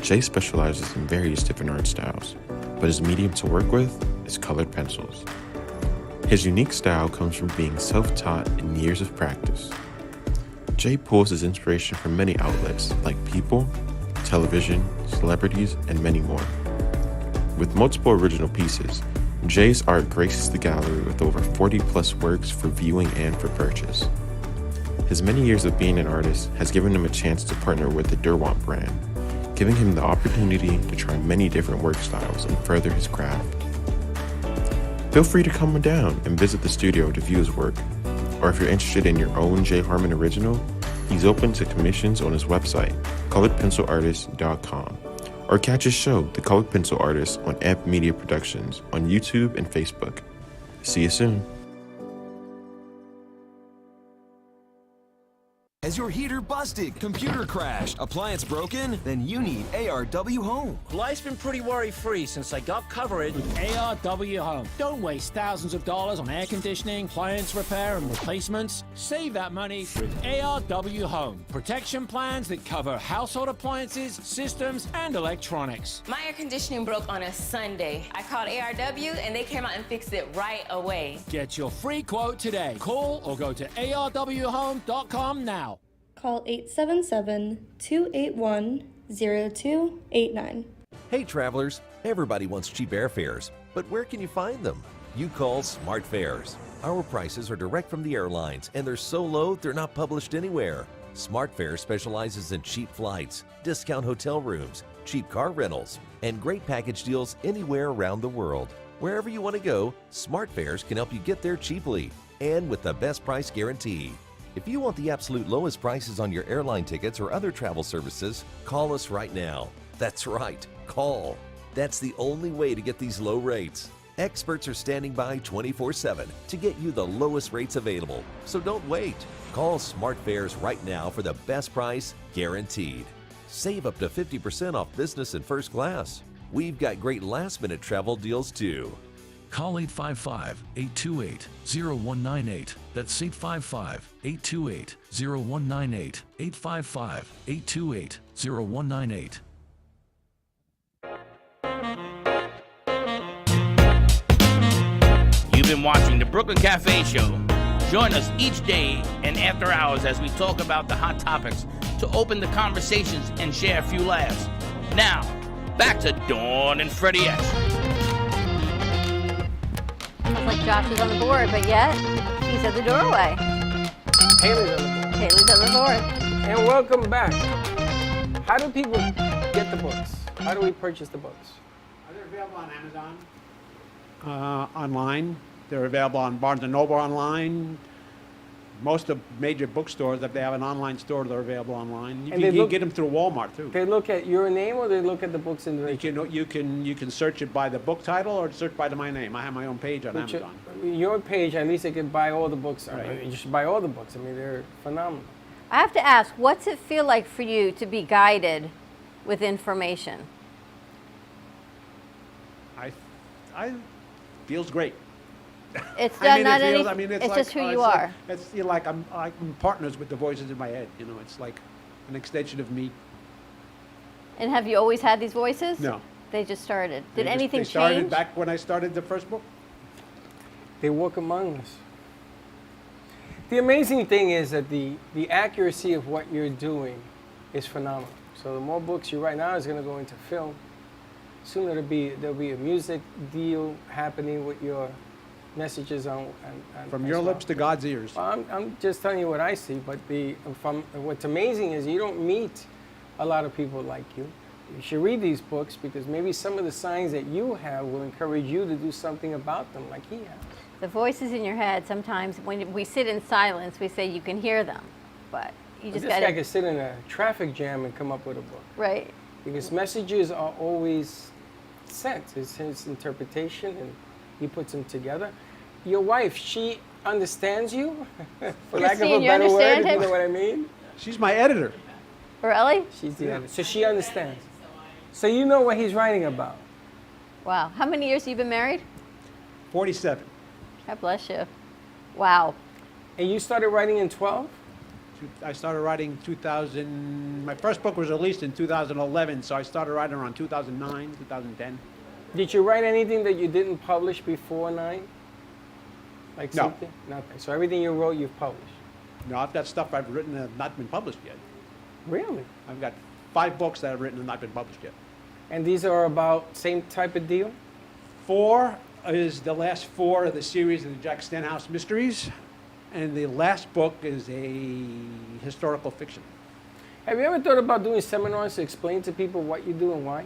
Jay specializes in various different art styles, but his medium to work with is colored pencils. His unique style comes from being self-taught and years of practice. Jay pulls his inspiration from many outlets like people, television, celebrities, and many more. With multiple original pieces, Jay's art graces the gallery with over 40 plus works for viewing and for purchase. His many years of being an artist has given him a chance to partner with the Derwent brand, giving him the opportunity to try many different work styles and further his craft. Feel free to come down and visit the studio to view his work, or if you're interested in your own Jay Harmon original, he's open to commissions on his website, coloredpencilartist.com, or catch his show, The Colored Pencil Artist, on Amp Media Productions on YouTube and Facebook. See you soon. Has your heater busted, computer crashed, appliance broken? Then you need ARW Home. Life's been pretty worry-free since I got coverage with ARW Home. Don't waste thousands of dollars on air conditioning, appliance repair, and replacements. Save that money with ARW Home. Protection plans that cover household appliances, systems, and electronics. My air conditioning broke on a Sunday. I called ARW, and they came out and fixed it right away. Get your free quote today. Call or go to arwhome.com now. Call 877-281-0289. Hey travelers, everybody wants cheap airfares, but where can you find them? You call Smart Fares. Our prices are direct from the airlines and they're so low they're not published anywhere. Smart Fares specializes in cheap flights, discount hotel rooms, cheap car rentals, and great package deals anywhere around the world. Wherever you want to go, Smart Fares can help you get there cheaply and with the best price guarantee. If you want the absolute lowest prices on your airline tickets or other travel services, call us right now. That's right, call. That's the only way to get these low rates. Experts are standing by 24/7 to get you the lowest rates available. So don't wait. Call Smart Fares right now for the best price guaranteed. Save up to 50% off business and first class. We've got great last-minute travel deals too. Call 855-828-0198. That's 855-828-0198. 855-828-0198. You've been watching the Brooklyn Cafe Show. Join us each day and after hours as we talk about the hot topics to open the conversations and share a few laughs. Now, back to Dawn and Freddie S. Sounds like Josh is on the board, but yet he's at the doorway. Haley's on the board. Haley's on the board. And welcome back. How do people get the books? How do we purchase the books? Are they available on Amazon? Online. They're available on Barnes & Noble online. Most of major bookstores, if they have an online store, they're available online. You can get them through Walmart too. They look at your name, or they look at the books in the. You can search it by the book title or search by my name. I have my own page on Amazon. Your page, at least they can buy all the books. Right. I mean, you should buy all the books. I mean, they're phenomenal. I have to ask, what's it feel like for you to be guided with information? I feels great. It's it's just who you are. It's like I'm partners with the voices in my head. You know, it's like an extension of me. And have you always had these voices? No. They just started. Did They anything started change? back when I started the first book. They walk among us. The amazing thing is that the accuracy of what you're doing is phenomenal. So the more books you write now is going to go into film. Soon there'll be a music deal happening with your messages on From your lips to God's ears. Well, I'm just telling you what I see, but what's amazing is you don't meet a lot of people like you. You should read these books because maybe some of the signs that you have will encourage you to do something about them like he has. The voices in your head, sometimes when we sit in silence, we say you can hear them, but you just got to... This guy could sit in a traffic jam and come up with a book. Right. Because messages are always sent. It's his interpretation, and he puts them together. Your wife, she understands you, for lack of a better word, if you know what I mean? She's my editor. Really? She's the editor. So she understands. So you know what he's writing about. Wow. How many years have you been married? 47. God bless you. Wow. And you started writing in 12? I started writing 2000. My first book was released in 2011, so I started writing around 2009, 2010. Did you write anything that you didn't publish before 9? Like No. something? Nothing. So everything you wrote, you've published. No, I've got stuff I've written that have not been published yet. Really? I've got 5 books that I've written and not been published yet. And these are about same type of deal? 4 is the last 4 of the series of the Jack Stenhouse Mysteries, and the last book is a historical fiction. Have you ever thought about doing seminars to explain to people what you do and why?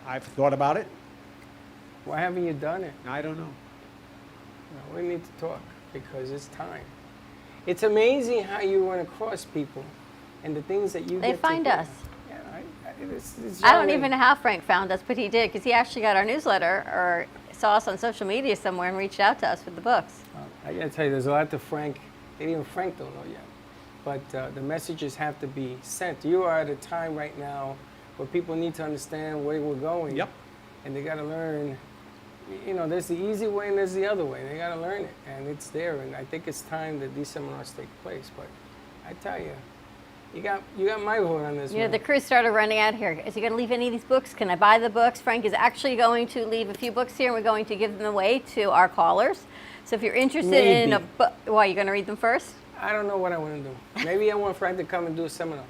I've thought about it. Why haven't you done it? I don't know. No, we need to talk because it's time. It's amazing how you run across people and the things that you They get find to us. Yeah, it's I don't even know how Frank found us, but he did because he actually got our newsletter or saw us on social media somewhere and reached out to us with the books. I gotta tell you, there's a lot to Frank that even Frank don't know yet. But the messages have to be sent. You are at a time right now where people need to understand where we're going. Yep. And they gotta learn, you know, there's the easy way and there's the other way. They gotta learn it, and it's there. And I think it's time that these seminars take place. But I tell you, you got my vote on this You know, one. the crew started running out here. Is he going to leave any of these books? Can I buy the books? Frank is actually going to leave a few books here, and we're going to give them away to our callers. So if you're interested in a book, why, you going to read them first? I don't know what I want to do. Maybe I want Frank to come and do a seminar.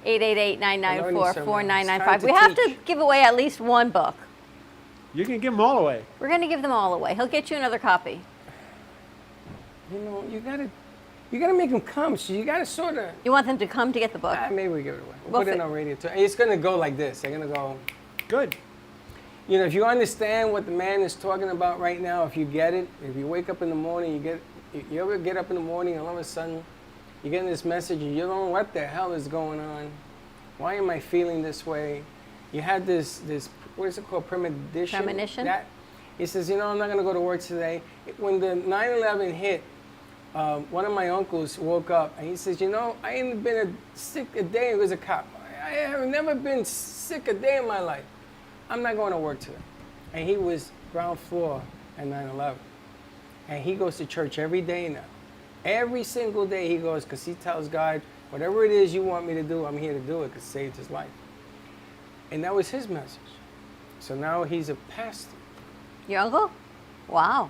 888-994-4995. We have to give away at least one book. You can give them all away. We're going to give them all away. He'll get you another copy. You know, you gotta make them come. So you gotta sort of. You want them to come to get the book? Maybe we give it away. We'll We'll put it fi- on radio too. It's gonna go like this. They're gonna go. Good. You know, if you understand what the man is talking about right now, if you get it, if you wake up in the morning, you ever get up in the morning and all of a sudden you're getting this message and you don't know what the hell is going on. Why am I feeling this way? You had this what is it called, premonition? Premonition? That he says, you know, I'm not gonna go to work today. When the 9/11 hit, one of my uncles woke up and he says, you know, I ain't been sick a day. He was a cop. I have never been sick a day in my life. I'm not going to work today. And he was ground floor at 9/11. And he goes to church every day now. Every single day he goes because he tells God, whatever it is you want me to do, I'm here to do it because it saved his life. And that was his message. So now he's a pastor. Your uncle? Wow.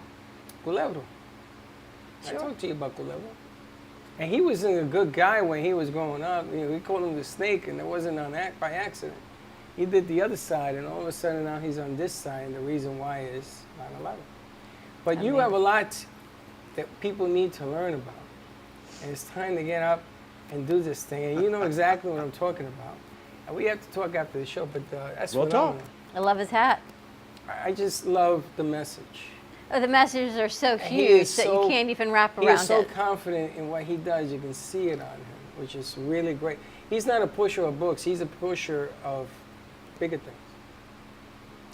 Culebro. I talked to you about Culebro. And he was a good guy when he was growing up. You know, we called him the snake, and it wasn't by accident. He did the other side, and all of a sudden now he's on this side, and the reason why is 9/11. But you have a lot that people need to learn about. And it's time to get up and do this thing. And you know exactly what I'm talking about. And we have to talk after the show, but that's We'll phenomenal. talk. I love his hat. I just love the message. Oh, the messages are so And he huge is that you so- can't even wrap He around is so it. confident in what he does. You can see it on him, which is really great. He's not a pusher of books. He's a pusher of bigger things,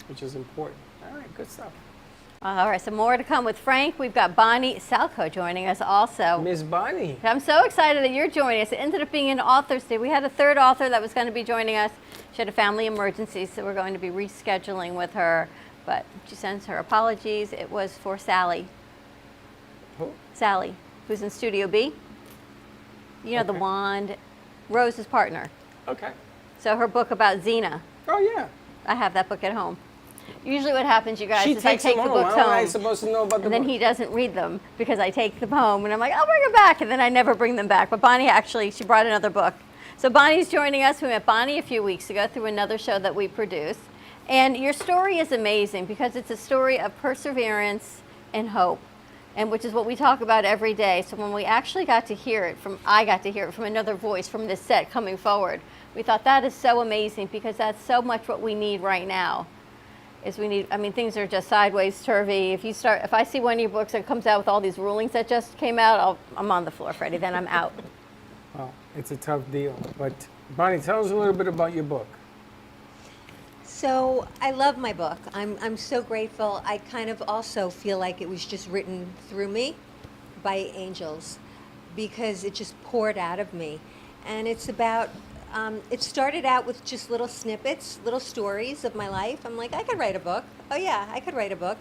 which is important. All right, good stuff. All right, so more to come with Frank. We've got Bonnie Salco joining us also. Miss Bonnie. I'm so excited that you're joining us. It ended up being an author's day. We had a third author that was going to be joining us. She had a family emergency, so we're going to be rescheduling with her. But she sends her apologies. It was for Sally. Who? Sally, who's in Studio B. You know, the wand, Rose's partner. Okay. So her book about Xena. Oh, yeah. I have that book at home. Usually what happens, you guys, She is I takes take them the home. books How am home. I supposed to know about the And then book? he doesn't read them because I take them home and I'm like, I'll bring them back. And then I never bring them back. But Bonnie actually, she brought another book. So Bonnie's joining us. We met Bonnie a few weeks ago through another show that we produced. And your story is amazing because it's a story of perseverance and hope, and which is what we talk about every day. So when we actually got to hear it I got to hear it from another voice from this set coming forward, we thought that is so amazing because that's so much what we need right now. Things are just sideways turvy. If I see one of your books that comes out with all these rulings that just came out, I'm on the floor, Freddie, then I'm out. Well, it's a tough deal. But Bonnie, tell us a little bit about your book. So I love my book. I'm so grateful. I kind of also feel like it was just written through me by angels. because it just poured out of me. And it's about, it started out with just little snippets, little stories of my life. I'm like, I could write a book. Oh yeah, I could write a book.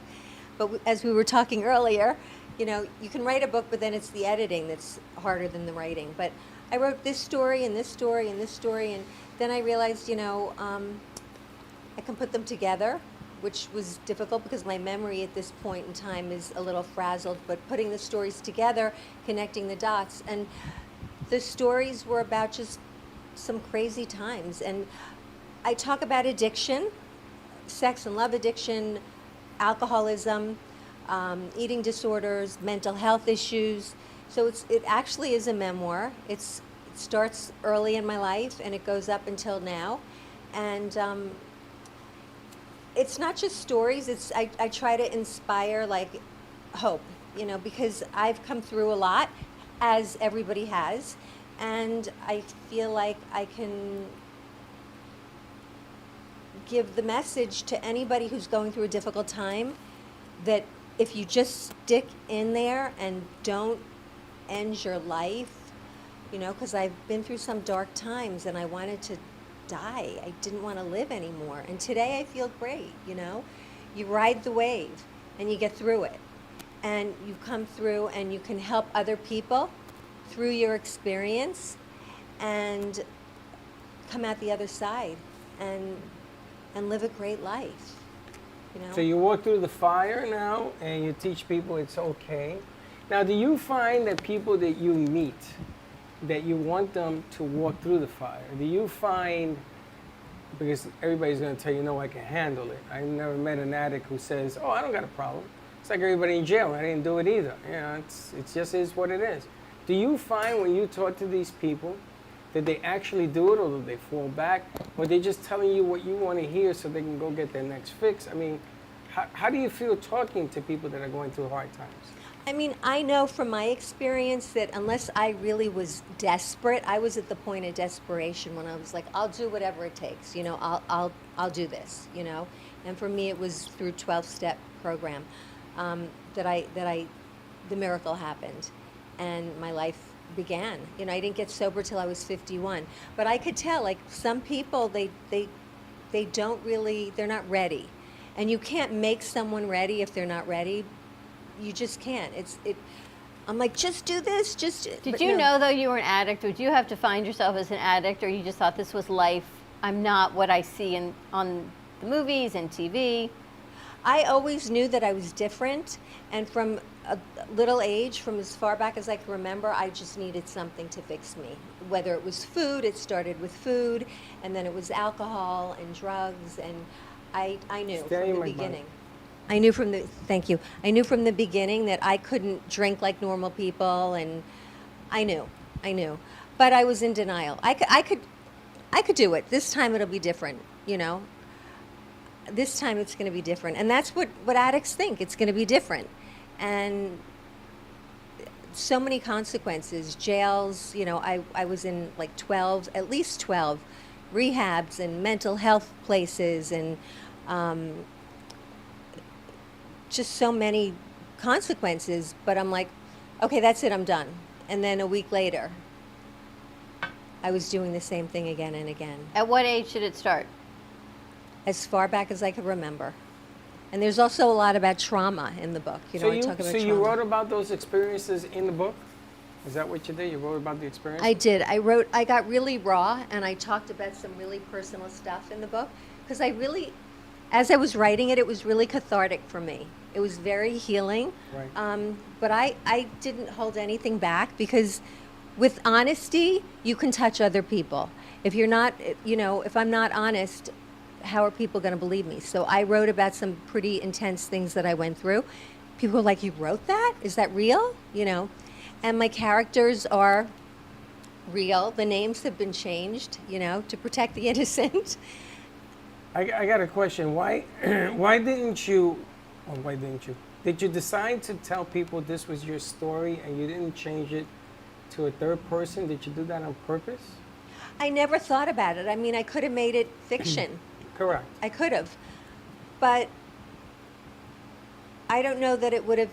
But as we were talking earlier, you know, you can write a book, but then it's the editing that's harder than the writing. But I wrote this story and this story and this story, and then I realized, you know, I can put them together, which was difficult because my memory at this point in time is a little frazzled, but putting the stories together, connecting the dots. And the stories were about just some crazy times. And I talk about addiction, sex and love addiction, alcoholism, eating disorders, mental health issues. So it actually is a memoir. It starts early in my life and it goes up until now. And it's not just stories. I try to inspire like hope, you know, because I've come through a lot, as everybody has, and I feel like I can give the message to anybody who's going through a difficult time that if you just stick in there and don't end your life, you know, because I've been through some dark times and I wanted to die. I didn't want to live anymore. And today I feel great, you know. You ride the wave and you get through it. And you come through and you can help other people through your experience and come out the other side and live a great life, you know. So you walk through the fire now and you teach people it's okay. Now, do you find that people that you meet, that you want them to walk through the fire? Do you find, because everybody's going to tell you, no, I can handle it. I never met an addict who says, oh, I don't got a problem. It's like everybody in jail. I didn't do it either. You know, it just is what it is. Do you find when you talk to these people that they actually do it, or do they fall back, or they're just telling you what you want to hear so they can go get their next fix? I mean, how do you feel talking to people that are going through hard times? I mean, I know from my experience that unless I really was desperate, I was at the point of desperation when I was like, I'll do whatever it takes, you know, I'll do this, you know. And for me, it was through 12-step program that the miracle happened, and my life began. You know, I didn't get sober till I was 51, but I could tell, like, some people they don't really, they're not ready, and you can't make someone ready if they're not ready. You just can't. I'm like, just do this, Did you know, though, you were an addict? Did you have to find yourself as an addict, or you just thought this was life? I'm not what I see on the movies and TV. I always knew that I was different, and from a little age, from as far back as I can remember, I just needed something to fix me. Whether it was food, it started with food, and then it was alcohol and drugs, and I knew from the beginning. I knew from the beginning that I couldn't drink like normal people, and I knew. But I was in denial. I could do it. This time it'll be different, you know. This time it's going to be different. And that's what addicts think. It's going to be different. And so many consequences, jails, you know, I was in like at least 12 rehabs and mental health places, and just so many consequences. But I'm like, okay, that's it, I'm done. And then a week later, I was doing the same thing again and again. At what age did it start? As far back as I could remember. And there's also a lot about trauma in the book. You know, I talk about so trauma. you wrote about those experiences in the book? Is that what you did? You wrote about the experience? I did. I got really raw, and I talked about some really personal stuff in the book, because as I was writing it, it was really cathartic for me. It was very healing. Right. But I didn't hold anything back, because with honesty, you can touch other people. If you're not, you know, if I'm not honest, how are people going to believe me? So I wrote about some pretty intense things that I went through. People were like, you wrote that? Is that real? You know, and my characters are real. The names have been changed, you know, to protect the innocent. I got a question. Why didn't you? Did you decide to tell people this was your story and you didn't change it to a third person? Did you do that on purpose? I never thought about it. I mean, I could have made it fiction. Correct. I could have. But I don't know that it would have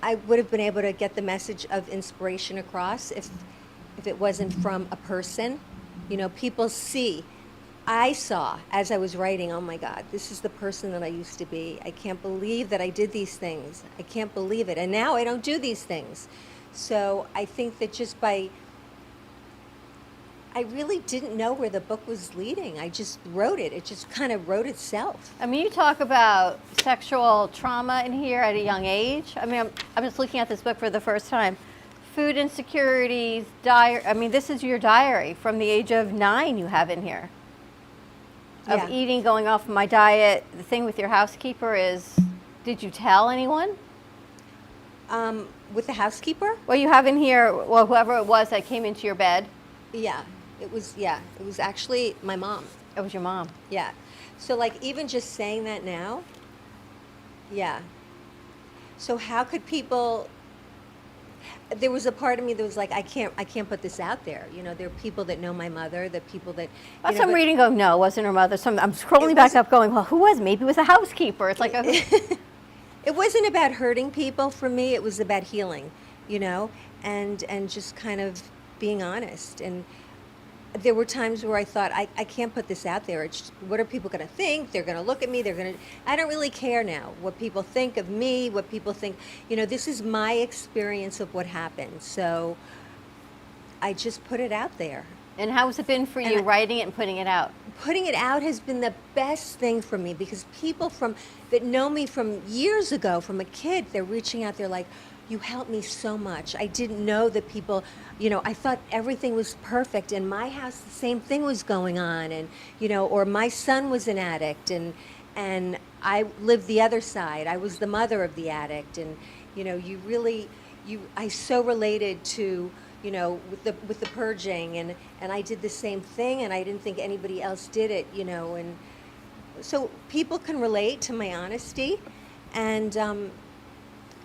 I would have been able to get the message of inspiration across if it wasn't from a person. You know, people see. I saw as I was writing, oh my God, this is the person that I used to be. I can't believe that I did these things. I can't believe it. And now I don't do these things. So I think that just by, I really didn't know where the book was leading. I just wrote it. It just kind of wrote itself. I mean, you talk about sexual trauma in here at a young age. I mean, I'm just looking at this book for the first time. Food insecurities, I mean, this is your diary from the age of 9 you have in here. Of Yeah. eating, going off my diet. The thing with your housekeeper is, did you tell anyone? With the housekeeper? Well, you have in here, well, whoever it was that came into your bed. Yeah, it was actually my mom. It was your mom. Yeah. So like even just saying that now, yeah. So how could people, there was a part of me that was like, I can't put this out there. You know, there are people that know my mother, the people that, That's some reading going, no, it wasn't her mother. So I'm scrolling back up going, well, who was it? Maybe it was a housekeeper. It's like, it wasn't about hurting people for me, it was about healing, you know, and just kind of being honest. And there were times where I thought, I can't put this out there. It's, what are people going to think? They're going to look at me. I don't really care now what people think of me, what people think. You know, this is my experience of what happened. So I just put it out there. And how has it been for you writing it and putting it out? Putting it out has been the best thing for me because people that know me from years ago, from a kid, they're reaching out. They're like, you helped me so much. I didn't know that people, you know, I thought everything was perfect. In my house, the same thing was going on. And, you know, or my son was an addict and I lived the other side. I was the mother of the addict. And, you know, I so related to, you know, with the purging and I did the same thing and I didn't think anybody else did it, you know, and so people can relate to my honesty and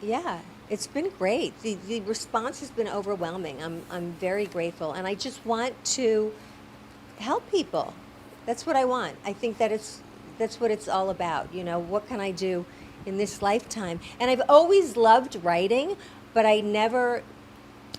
yeah, it's been great. The response has been overwhelming. I'm very grateful and I just want to help people. That's what I want. I think that's what it's all about, you know, what can I do in this lifetime? And I've always loved writing, but I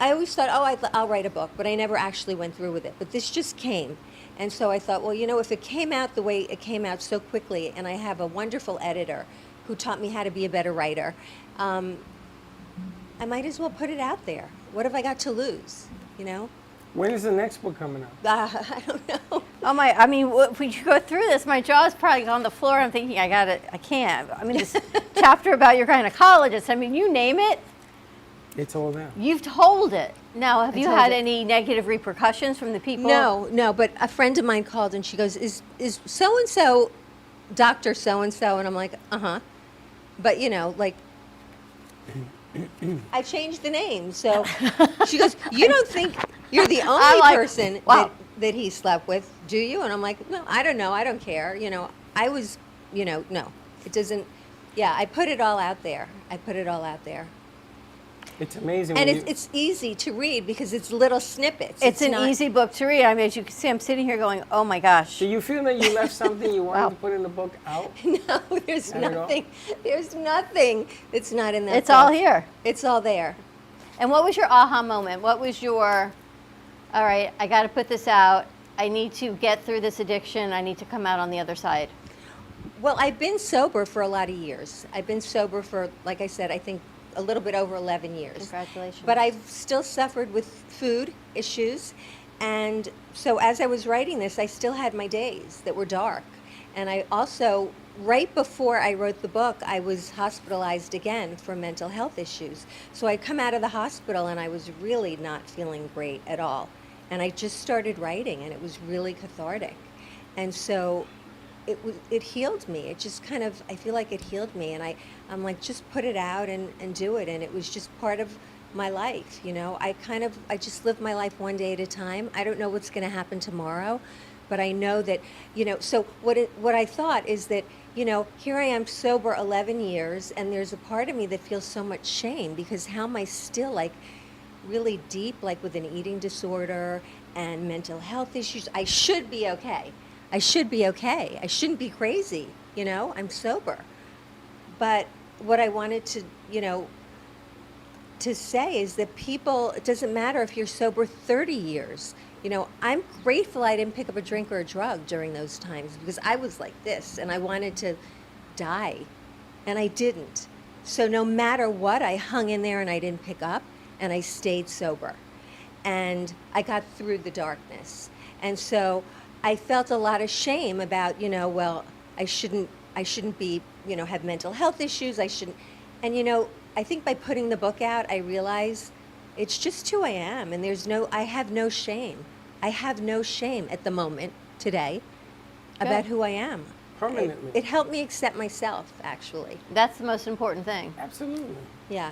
always thought, oh, I'll write a book, but I never actually went through with it. But this just came. And so I thought, well, you know, if it came out the way it came out so quickly, and I have a wonderful editor who taught me how to be a better writer, I might as well put it out there. What have I got to lose, you know? When is the next book coming out? I don't know. Oh my, I mean, when you go through this, my jaw's probably on the floor. I'm thinking, I can't. I mean, this chapter about your gynecologist, I mean, you name it. It's all there. You've told it. Now, have you told had it. any negative repercussions from the people? No, but a friend of mine called and she goes, is so-and-so Dr. So-and-so? And I'm like, uh-huh. But, you know, like, I changed the name. So she goes, you don't think you're the only person that he slept with, do you? And I'm like, no, I don't know. I don't care. You know, I was, you know, no. It doesn't, yeah, I put it all out there. It's amazing. And it's easy to read because it's little snippets. It's an easy book to read. I mean, as you can see, I'm sitting here going, oh my gosh. Do you feel that you left something you wanted to put in the book out? No, there's nothing. There's nothing that's not in that It's book. all here. It's all there. And what was your aha moment? What was your, all right, I got to put this out. I need to get through this addiction. I need to come out on the other side. Well, I've been sober for a lot of years. I've been sober for, like I said, I think a little bit over 11 years. Congratulations. But I've still suffered with food issues. And so as I was writing this, I still had my days that were dark. And I also, right before I wrote the book, I was hospitalized again for mental health issues. So I'd come out of the hospital and I was really not feeling great at all. And I just started writing and it was really cathartic. And so it healed me. It just kind of, I feel like it healed me. And I'm like, just put it out and do it. And it was just part of my life, you know. I just live my life one day at a time. I don't know what's going to happen tomorrow, but I know that, you know, so what I thought is that, you know, here I am sober 11 years and there's a part of me that feels so much shame because how am I still like really deep, like with an eating disorder and mental health issues? I should be okay. I should be okay. I shouldn't be crazy, you know, I'm sober. But what I wanted to, you know, to say is that people, it doesn't matter if you're sober 30 years. You know, I'm grateful I didn't pick up a drink or a drug during those times because I was like this and I wanted to die and I didn't. So no matter what, I hung in there and I didn't pick up and I stayed sober. And I got through the darkness. And so I felt a lot of shame about, you know, well, I shouldn't be, you know, have mental health issues. I shouldn't. And, you know, I think by putting the book out, I realized it's just who I am. And I have no shame. I have no shame at the moment today about who I am. Permanently. It helped me accept myself, actually. That's the most important thing. Absolutely. Yeah.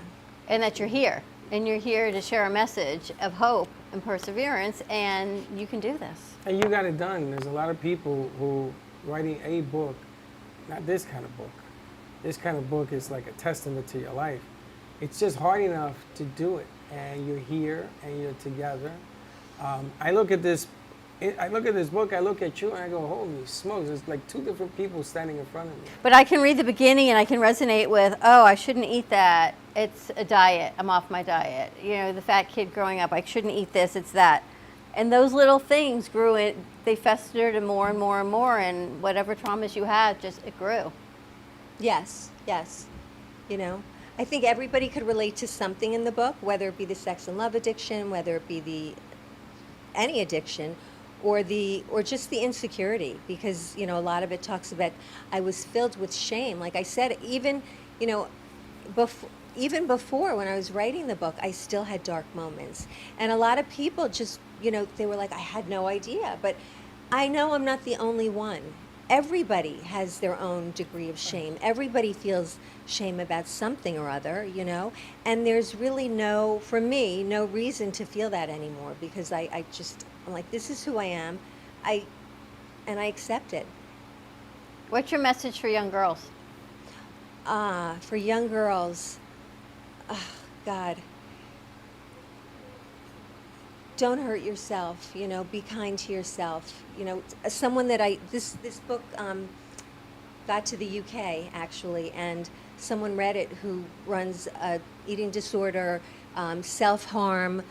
And that you're here. And you're here to share a message of hope and perseverance, and you can do this. And you got it done. There's a lot of people who writing a book, not this kind of book. This kind of book is like a testament to your life. It's just hard enough to do it, and you're here and you're together. I look at this book, I look at you, and I go, holy smokes, there's like two different people standing in front of me. But I can read the beginning and I can resonate with, oh, I shouldn't eat that. It's a diet. I'm off my diet. You know, the fat kid growing up, I shouldn't eat this, it's that. And those little things grew, they festered and more and more and more, and whatever traumas you had, it grew. Yes, yes. You know, I think everybody could relate to something in the book, whether it be the sex and love addiction, whether it be any addiction, or just the insecurity, because, you know, a lot of it talks about I was filled with shame. Like I said, even, you know, even before when I was writing the book, I still had dark moments. And a lot of people just, you know, they were like, I had no idea. But I know I'm not the only one. Everybody has their own degree of shame. Everybody feels shame about something or other, you know? And there's really for me, no reason to feel that anymore, because I'm like, this is who I am, and I accept it. What's your message for young girls? For young girls, God, don't hurt yourself, you know, be kind to yourself. You know, someone that this book got to the UK, actually, and someone read it who runs a eating disorder, self-harm,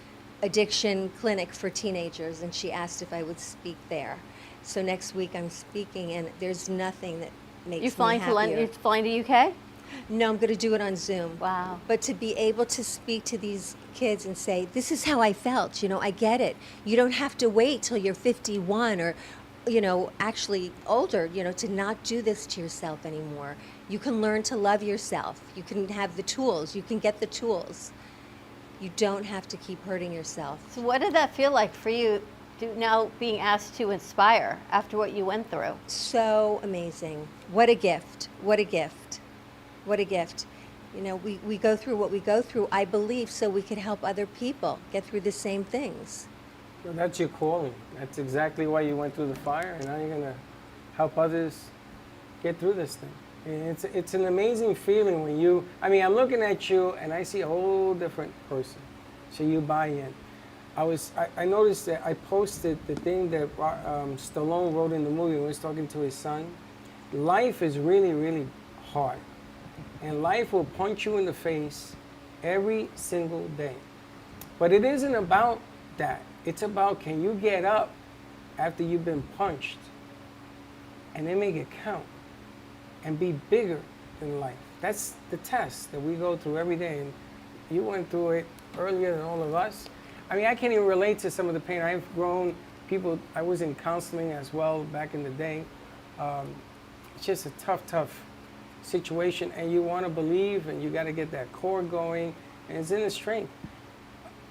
addiction clinic for teenagers, and she asked if I would speak there. So next week I'm speaking, and there's nothing that makes me happier. You're flying to UK? No, I'm going to do it on Zoom. Wow. But to be able to speak to these kids and say, this is how I felt, you know, I get it. You don't have to wait till you're 51 or, you know, actually older, you know, to not do this to yourself anymore. You can learn to love yourself. You can have the tools. You can get the tools. You don't have to keep hurting yourself. So what did that feel like for you now being asked to inspire after what you went through? So amazing. What a gift. What a gift. What a gift. You know, we go through what we go through, I believe, so we could help other people get through the same things. Well, that's your calling. That's exactly why you went through the fire, and now you're going to help others get through this thing. And it's an amazing feeling when I'm looking at you and I see a whole different person. So you buy in. I noticed that I posted the thing that Stallone wrote in the movie when he was talking to his son. Life is really, really hard. And life will punch you in the face every single day. But it isn't about that. It's about, can you get up after you've been punched and then make it count and be bigger than life? That's the test that we go through every day. And you went through it earlier than all of us. I mean, I can't even relate to some of the pain. I've grown people. I was in counseling as well back in the day. It's just a tough situation, and you want to believe, and you got to get that core going, and it's in the strength.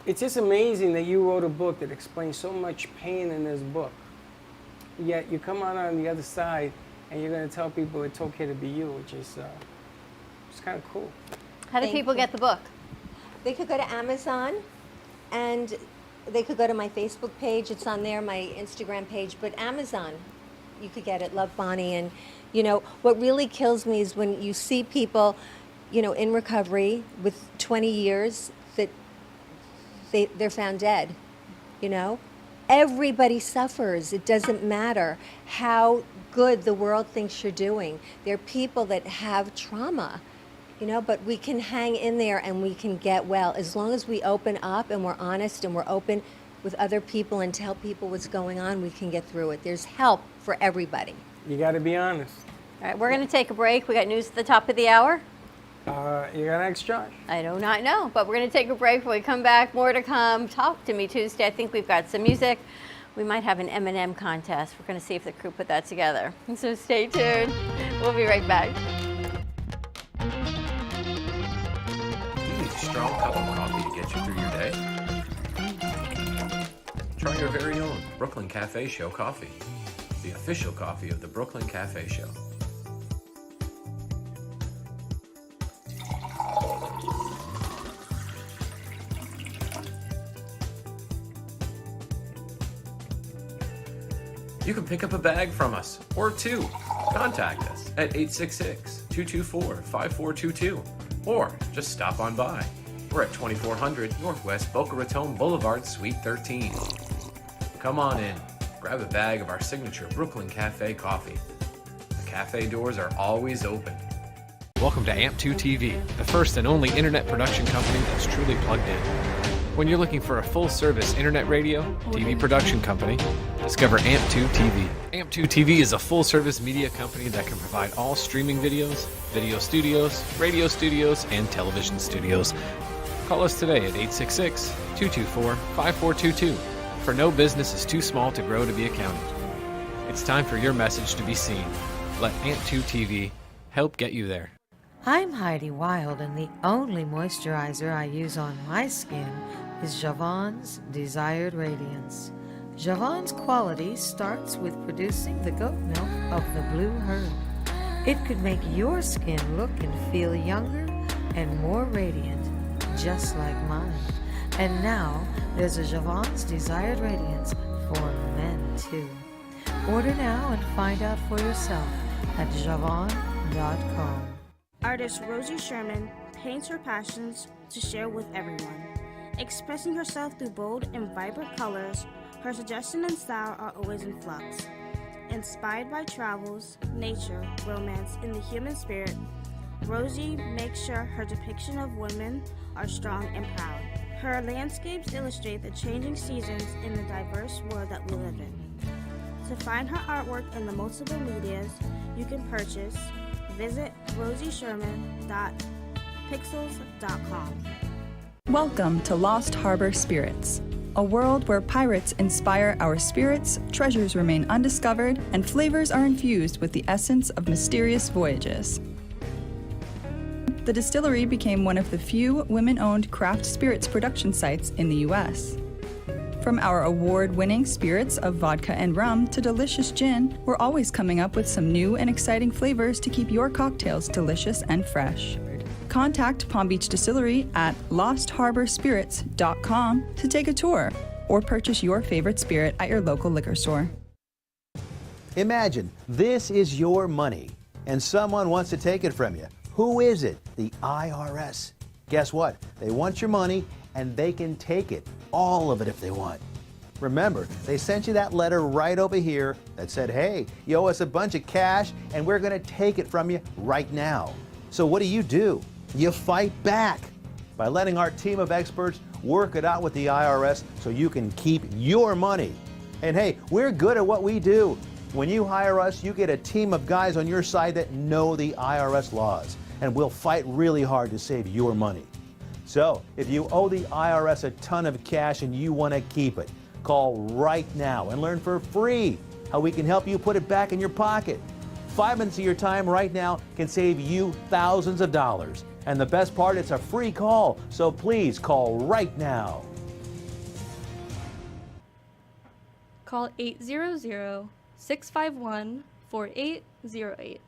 It's just amazing that you wrote a book that explains so much pain in this book, yet you come out on the other side and you're going to tell people it's okay to be you, which is it's kind of cool. How do people get the book? They could go to Amazon, and they could go to my Facebook page. It's on there, my Instagram page, but Amazon, you could get it, Love Bonnie. And you know, what really kills me is when you see people, you know, in recovery with 20 years that they're found dead, you know? Everybody suffers. It doesn't matter how good the world thinks you're doing. There are people that have trauma, but we can hang in there and we can get well. As long as we open up and we're honest and we're open with other people and tell people what's going on, we can get through it. There's help for everybody. You got to be honest. All right, we're going to take a break. We got news at the top of the hour. You got an extra charge? I do not know, but we're going to take a break. When we come back, more to come. Talk to Me Tuesday. I think we've got some music. We might have an M&M contest. We're going to see if the crew put that together. So stay tuned. We'll be right back. You need a strong cup of coffee to get you through your day? Try your very own Brooklyn Cafe Show coffee, the official coffee of the Brooklyn Cafe Show. You can pick up a bag from us, or two. Contact us at 866-224-5422, or just stop on by. We're at 2400 Northwest Boca Raton Boulevard, Suite 13. Come on in, grab a bag of our signature Brooklyn Cafe coffee. The cafe doors are always open. Welcome to AMP2 TV, the first and only internet production company that's truly plugged in. When you're looking for a full-service internet radio, TV production company, discover AMP2 TV. AMP2 TV is a full-service media company that can provide all streaming videos, video studios, radio studios, and television studios. Call us today at 866-224-5422, for no business is too small to grow to be accounted. It's time for your message to be seen. Let AMP2 TV help get you there. I'm Heidi Wild, and the only moisturizer I use on my skin is Javon's Desired Radiance. Javon's quality starts with producing the goat milk of the blue herd. It could make your skin look and feel younger and more radiant, just like mine. And now, there's a Javon's Desired Radiance for men, too. Order now and find out for yourself at javon.com. Artist Rosie Sherman paints her passions to share with everyone. Expressing herself through bold and vibrant colors, her suggestion and style are always in flux. Inspired by travels, nature, romance, and the human spirit, Rosie makes sure her depiction of women are strong and proud. Her landscapes illustrate the changing seasons in the diverse world that we live in. To find her artwork in the multiple medias you can purchase, visit rosiesherman.pixels.com. Welcome to Lost Harbor Spirits, a world where pirates inspire our spirits, treasures remain undiscovered, and flavors are infused with the essence of mysterious voyages. The distillery became one of the few women-owned craft spirits production sites in the U.S. From our award-winning spirits of vodka and rum to delicious gin, we're always coming up with some new and exciting flavors to keep your cocktails delicious and fresh. Contact Palm Beach Distillery at lostharborspirits.com to take a tour or purchase your favorite spirit at your local liquor store. Imagine this is your money and someone wants to take it from you. Who is it? The IRS. Guess what? They want your money and they can take it, all of it if they want. Remember, they sent you that letter right over here that said, hey, you owe us a bunch of cash and we're going to take it from you right now. So what do? You fight back by letting our team of experts work it out with the IRS so you can keep your money. And hey, we're good at what we do. When you hire us, you get a team of guys on your side that know the IRS laws, and we'll fight really hard to save your money. So if you owe the IRS a ton of cash and you want to keep it, call right now and learn for free how we can help you put it back in your pocket. 5 minutes of your time right now can save you thousands of dollars. And the best part, it's a free call, so please call right now. Call 800-651-4808.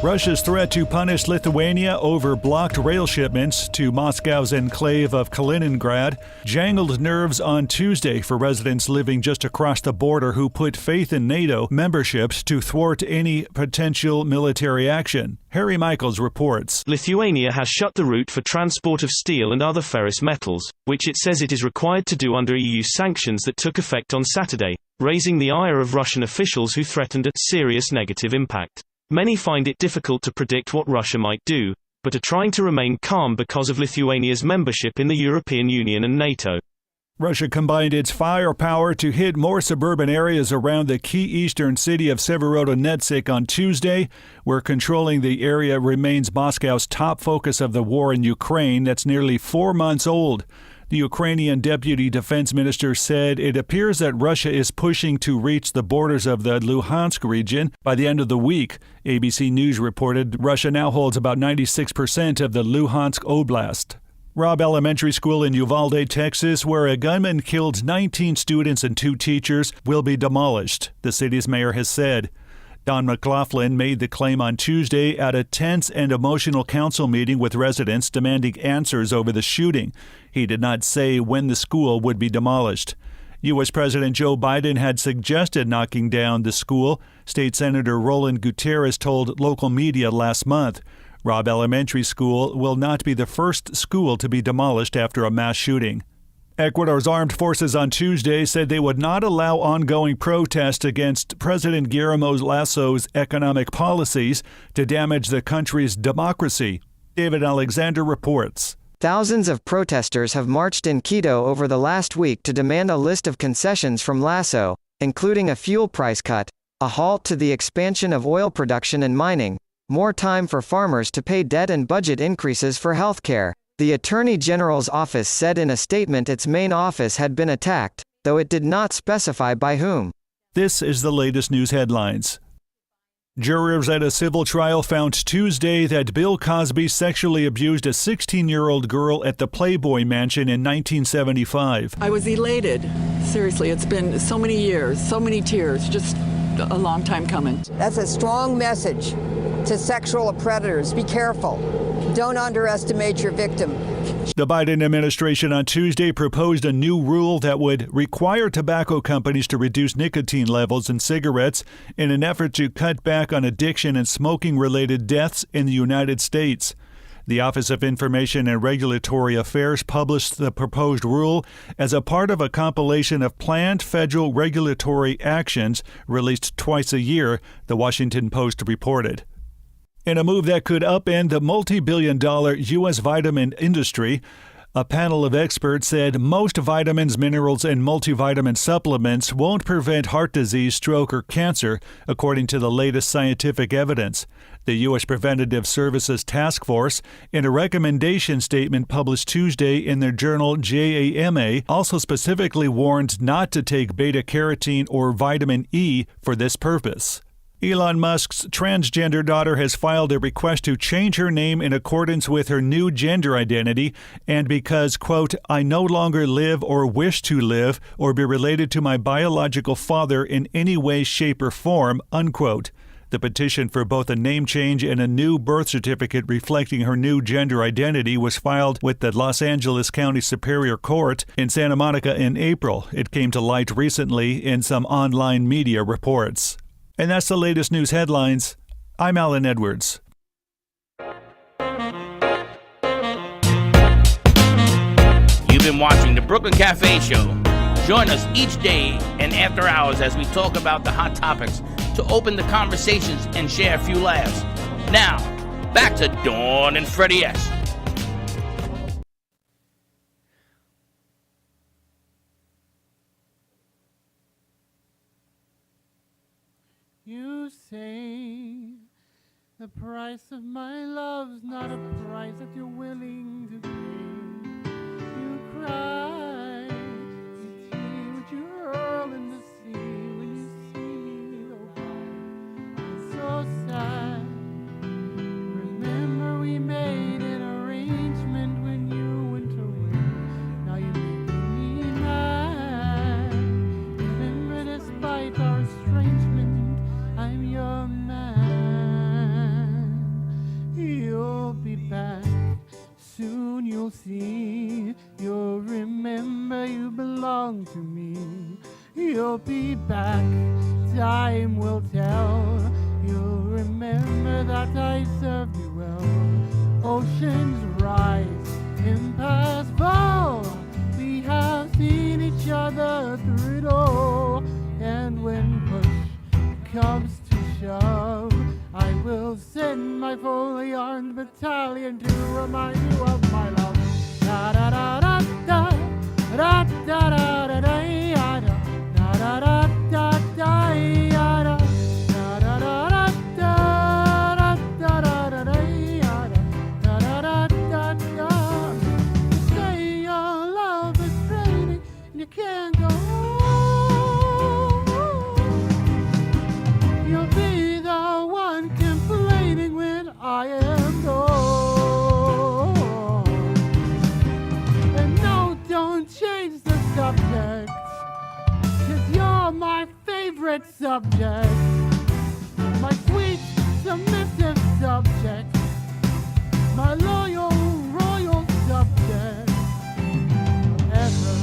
Russia's threat to punish Lithuania over blocked rail shipments to Moscow's enclave of Kaliningrad jangled nerves on Tuesday for residents living just across the border who put faith in NATO memberships to thwart any potential military action. Harry Michaels reports. Lithuania has shut the route for transport of steel and other ferrous metals, which it says it is required to do under EU sanctions that took effect on Saturday, raising the ire of Russian officials who threatened a serious negative impact. Many find it difficult to predict what Russia might do, but are trying to remain calm because of Lithuania's membership in the European Union and NATO. Russia combined its firepower to hit more suburban areas around the key eastern city of Severodonetsk on Tuesday, where controlling the area remains Moscow's top focus of the war in Ukraine that's nearly 4 months old. The Ukrainian deputy defense minister said it appears that Russia is pushing to reach the borders of the Luhansk region by the end of the week. ABC News reported Russia now holds about 96% of the Luhansk Oblast. Robb Elementary School in Uvalde, Texas, where a gunman killed 19 students and 2 teachers, will be demolished, the city's mayor has said. Don McLaughlin made the claim on Tuesday at a tense and emotional council meeting with residents demanding answers over the shooting. He did not say when the school would be demolished. U.S. President Joe Biden had suggested knocking down the school, State Senator Roland Gutierrez told local media last month. Robb Elementary School will not be the first school to be demolished after a mass shooting. Ecuador's armed forces on Tuesday said they would not allow ongoing protests against President Guillermo Lasso's economic policies to damage the country's democracy. David Alexander reports. Thousands of protesters have marched in Quito over the last week to demand a list of concessions from Lasso, including a fuel price cut, a halt to the expansion of oil production and mining, more time for farmers to pay debt and budget increases for health care. The Attorney General's office said in a statement its main office had been attacked, though it did not specify by whom. This is the latest news headlines. Jurors at a civil trial found Tuesday that Bill Cosby sexually abused a 16-year-old girl at the Playboy Mansion in 1975. I was elated. Seriously, it's been so many years, so many tears, just a long time coming. That's a strong message to sexual predators. Be careful. Don't underestimate your victim. The Biden administration on Tuesday proposed a new rule that would require tobacco companies to reduce nicotine levels in cigarettes in an effort to cut back on addiction and smoking-related deaths in the United States. The Office of Information and Regulatory Affairs published the proposed rule as a part of a compilation of planned federal regulatory actions released twice a year, the Washington Post reported. In a move that could upend the multi-billion-dollar U.S. vitamin industry, a panel of experts said most vitamins, minerals, and multivitamin supplements won't prevent heart disease, stroke, or cancer, according to the latest scientific evidence. The U.S. Preventative Services Task Force, in a recommendation statement published Tuesday in their journal JAMA, also specifically warned not to take beta-carotene or vitamin E for this purpose. Elon Musk's transgender daughter has filed a request to change her name in accordance with her new gender identity and because, quote, I no longer live or wish to live or be related to my biological father in any way, shape, or form, unquote. The petition for both a name change and a new birth certificate reflecting her new gender identity was filed with the Los Angeles County Superior Court in Santa Monica in April. It came to light recently in some online media reports. And that's the latest news headlines. I'm Alan Edwards. You've been watching the Brooklyn Cafe Show. Join us each day and after hours as we talk about the hot topics to open the conversations and share a few laughs. Now, back to Dawn and Freddie S. You say the price of my love's not a price that you're willing to pay. You cry, you see what you hurl in the sea when you see me go by. It's so sad. Remember we made an arrangement when you went away. Now you're making me mad. Remember despite our estrangement, I'm your man. belong to me. You'll be back, time will tell. You'll remember that I served you well. Oceans rise, empires fall. We have seen each other through it all. And when push comes to shove, I will send my fully armed battalion to remind you of my love. Da da da da da da da da da da da da da da da da. You can't go home. You'll be the one complaining when I am gone. And no, don't change the subject, 'cause you're my favorite subject. My sweet, submissive subject. My loyal, royal subject. Ever.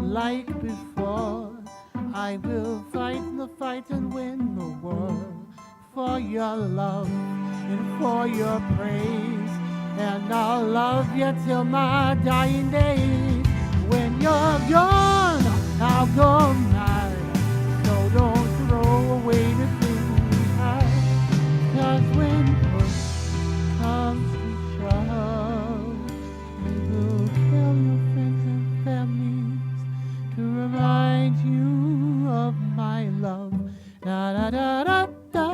Like before, I will fight the fight and win the war for your love and for your praise. And I'll love you till my dying days. When you're gone, I'll go mad. So don't throw away the things we had. 'Cause when push comes to shove, we will kill your friends and families to remind you of my love. Da da da da da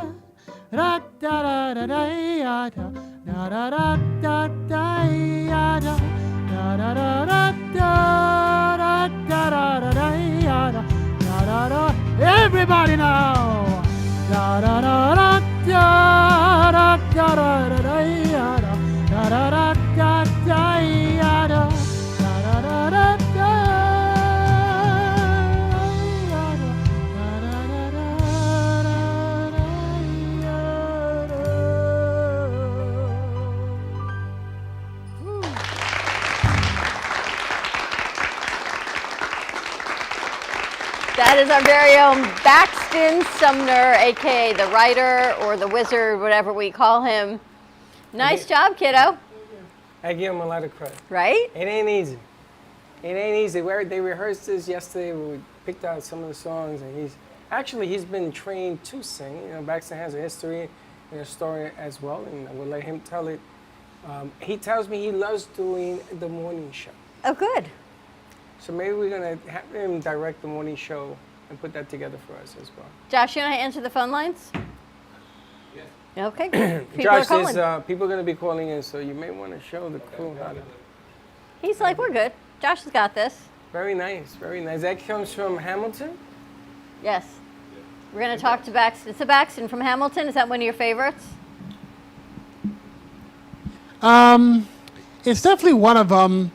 da da da da da da da da da da da da da. Everybody now. Da da da da da da da da da da da da da da. That is our very own Baxton Sumner, a.k.a. the writer or the wizard, whatever we call him. Nice job, kiddo. I give him a lot of credit. Right? It ain't easy. It ain't easy. They rehearsed this yesterday. We picked out some of the songs, and he's been trained to sing. You know, Baxton has a history and a story as well, and I will let him tell it. He tells me he loves doing the morning show. Oh, good. So maybe we're gonna have him direct the morning show and put that together for us as well. Josh, you want to answer the phone lines? Yes. Okay. People Josh, are calling. there's people gonna be calling in, so you may want to show the crew how to. He's like, we're good. Josh has got this. Very nice, very nice. That comes from Hamilton? Yes. We're going to talk to Baxton. It's a Baxton from Hamilton. Is that one of your favorites? It's definitely one of them.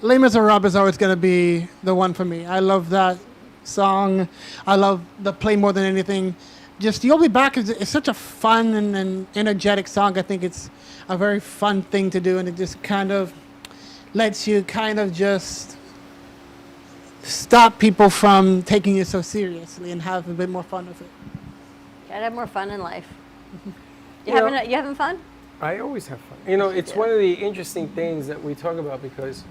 Les Miserables is always going to be the one for me. I love that song. I love the play more than anything. Just You'll Be Back is such a fun and energetic song. I think it's a very fun thing to do, and it just kind of lets you kind of just stop people from taking it so seriously and have a bit more fun with it. Gotta have more fun in life. You You having fun? I always have fun. You know, it's one of the interesting things that we talk about because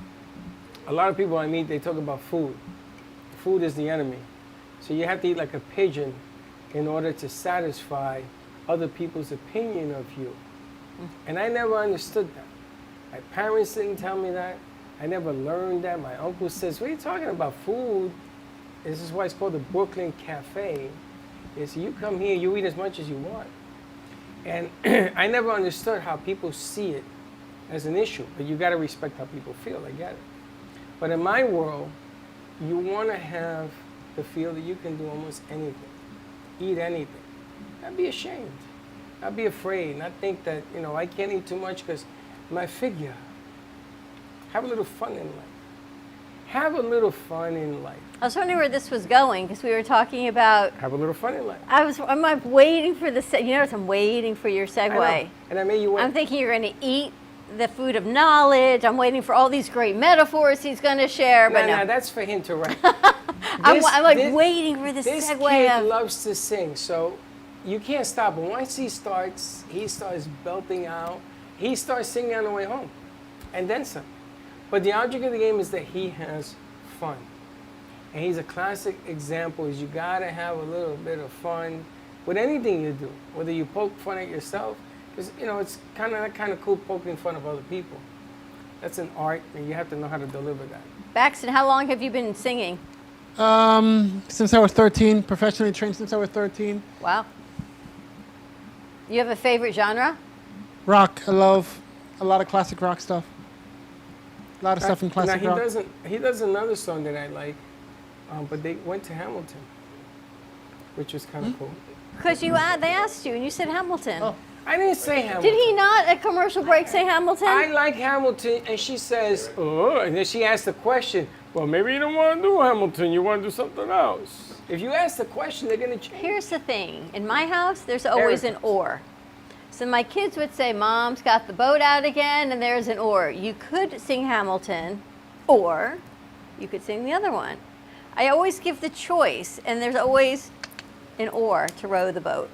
a lot of people I meet, they talk about food. Food is the enemy. So you have to eat like a pigeon in order to satisfy other people's opinion of you. And I never understood that. My parents didn't tell me that. I never learned that. My uncle says, what are you talking about? Food. This is why it's called the Brooklyn Cafe. Is you come here, you eat as much as you want. And I never understood how people see it as an issue, but you gotta respect how people feel, I get it. But in my world, you wanna have the feel that you can do almost anything, eat anything. Not be ashamed, not be afraid, not think that, you know, I can't eat too much because my figure. Have a little fun in life. Have a little fun in life. I was wondering where this was going because we were talking about. Have a little fun in life. I'm like waiting for the. You notice I'm waiting for your segue. I know. And I made you wait. I'm thinking you're going to eat the food of knowledge. I'm waiting for all these great metaphors he's going to share. But no, that's for him to write. I'm like waiting for this This segue. kid loves to sing, so you can't stop him. Once he starts belting out. He starts singing on the way home, and then some. But the object of the game is that he has fun. And he's a classic example is you gotta have a little bit of fun with anything you do, whether you poke fun at yourself, because it's kind of cool poking fun of other people. That's an art, and you have to know how to deliver that. Baxton, how long have you been singing? Since I was 13, professionally trained since I was 13. Wow. You have a favorite genre? Rock. I love a lot of classic rock stuff. A lot of stuff in classic rock. He does another song that I like, but they went to Hamilton, which was kind of cool. Because they asked you and you said Hamilton. Oh, I didn't say Hamilton. Did he not at commercial break say Hamilton? I like Hamilton, and she says, oh, and then she asked the question, well, maybe you don't want to do Hamilton, you want to do something else. If you ask the question, they're going to change. Here's the thing. In my house, there's always an or. So my kids would say, Mom's got the boat out again, and there's an or. You could sing Hamilton, or you could sing the other one. I always give the choice, and there's always an or to row the boat.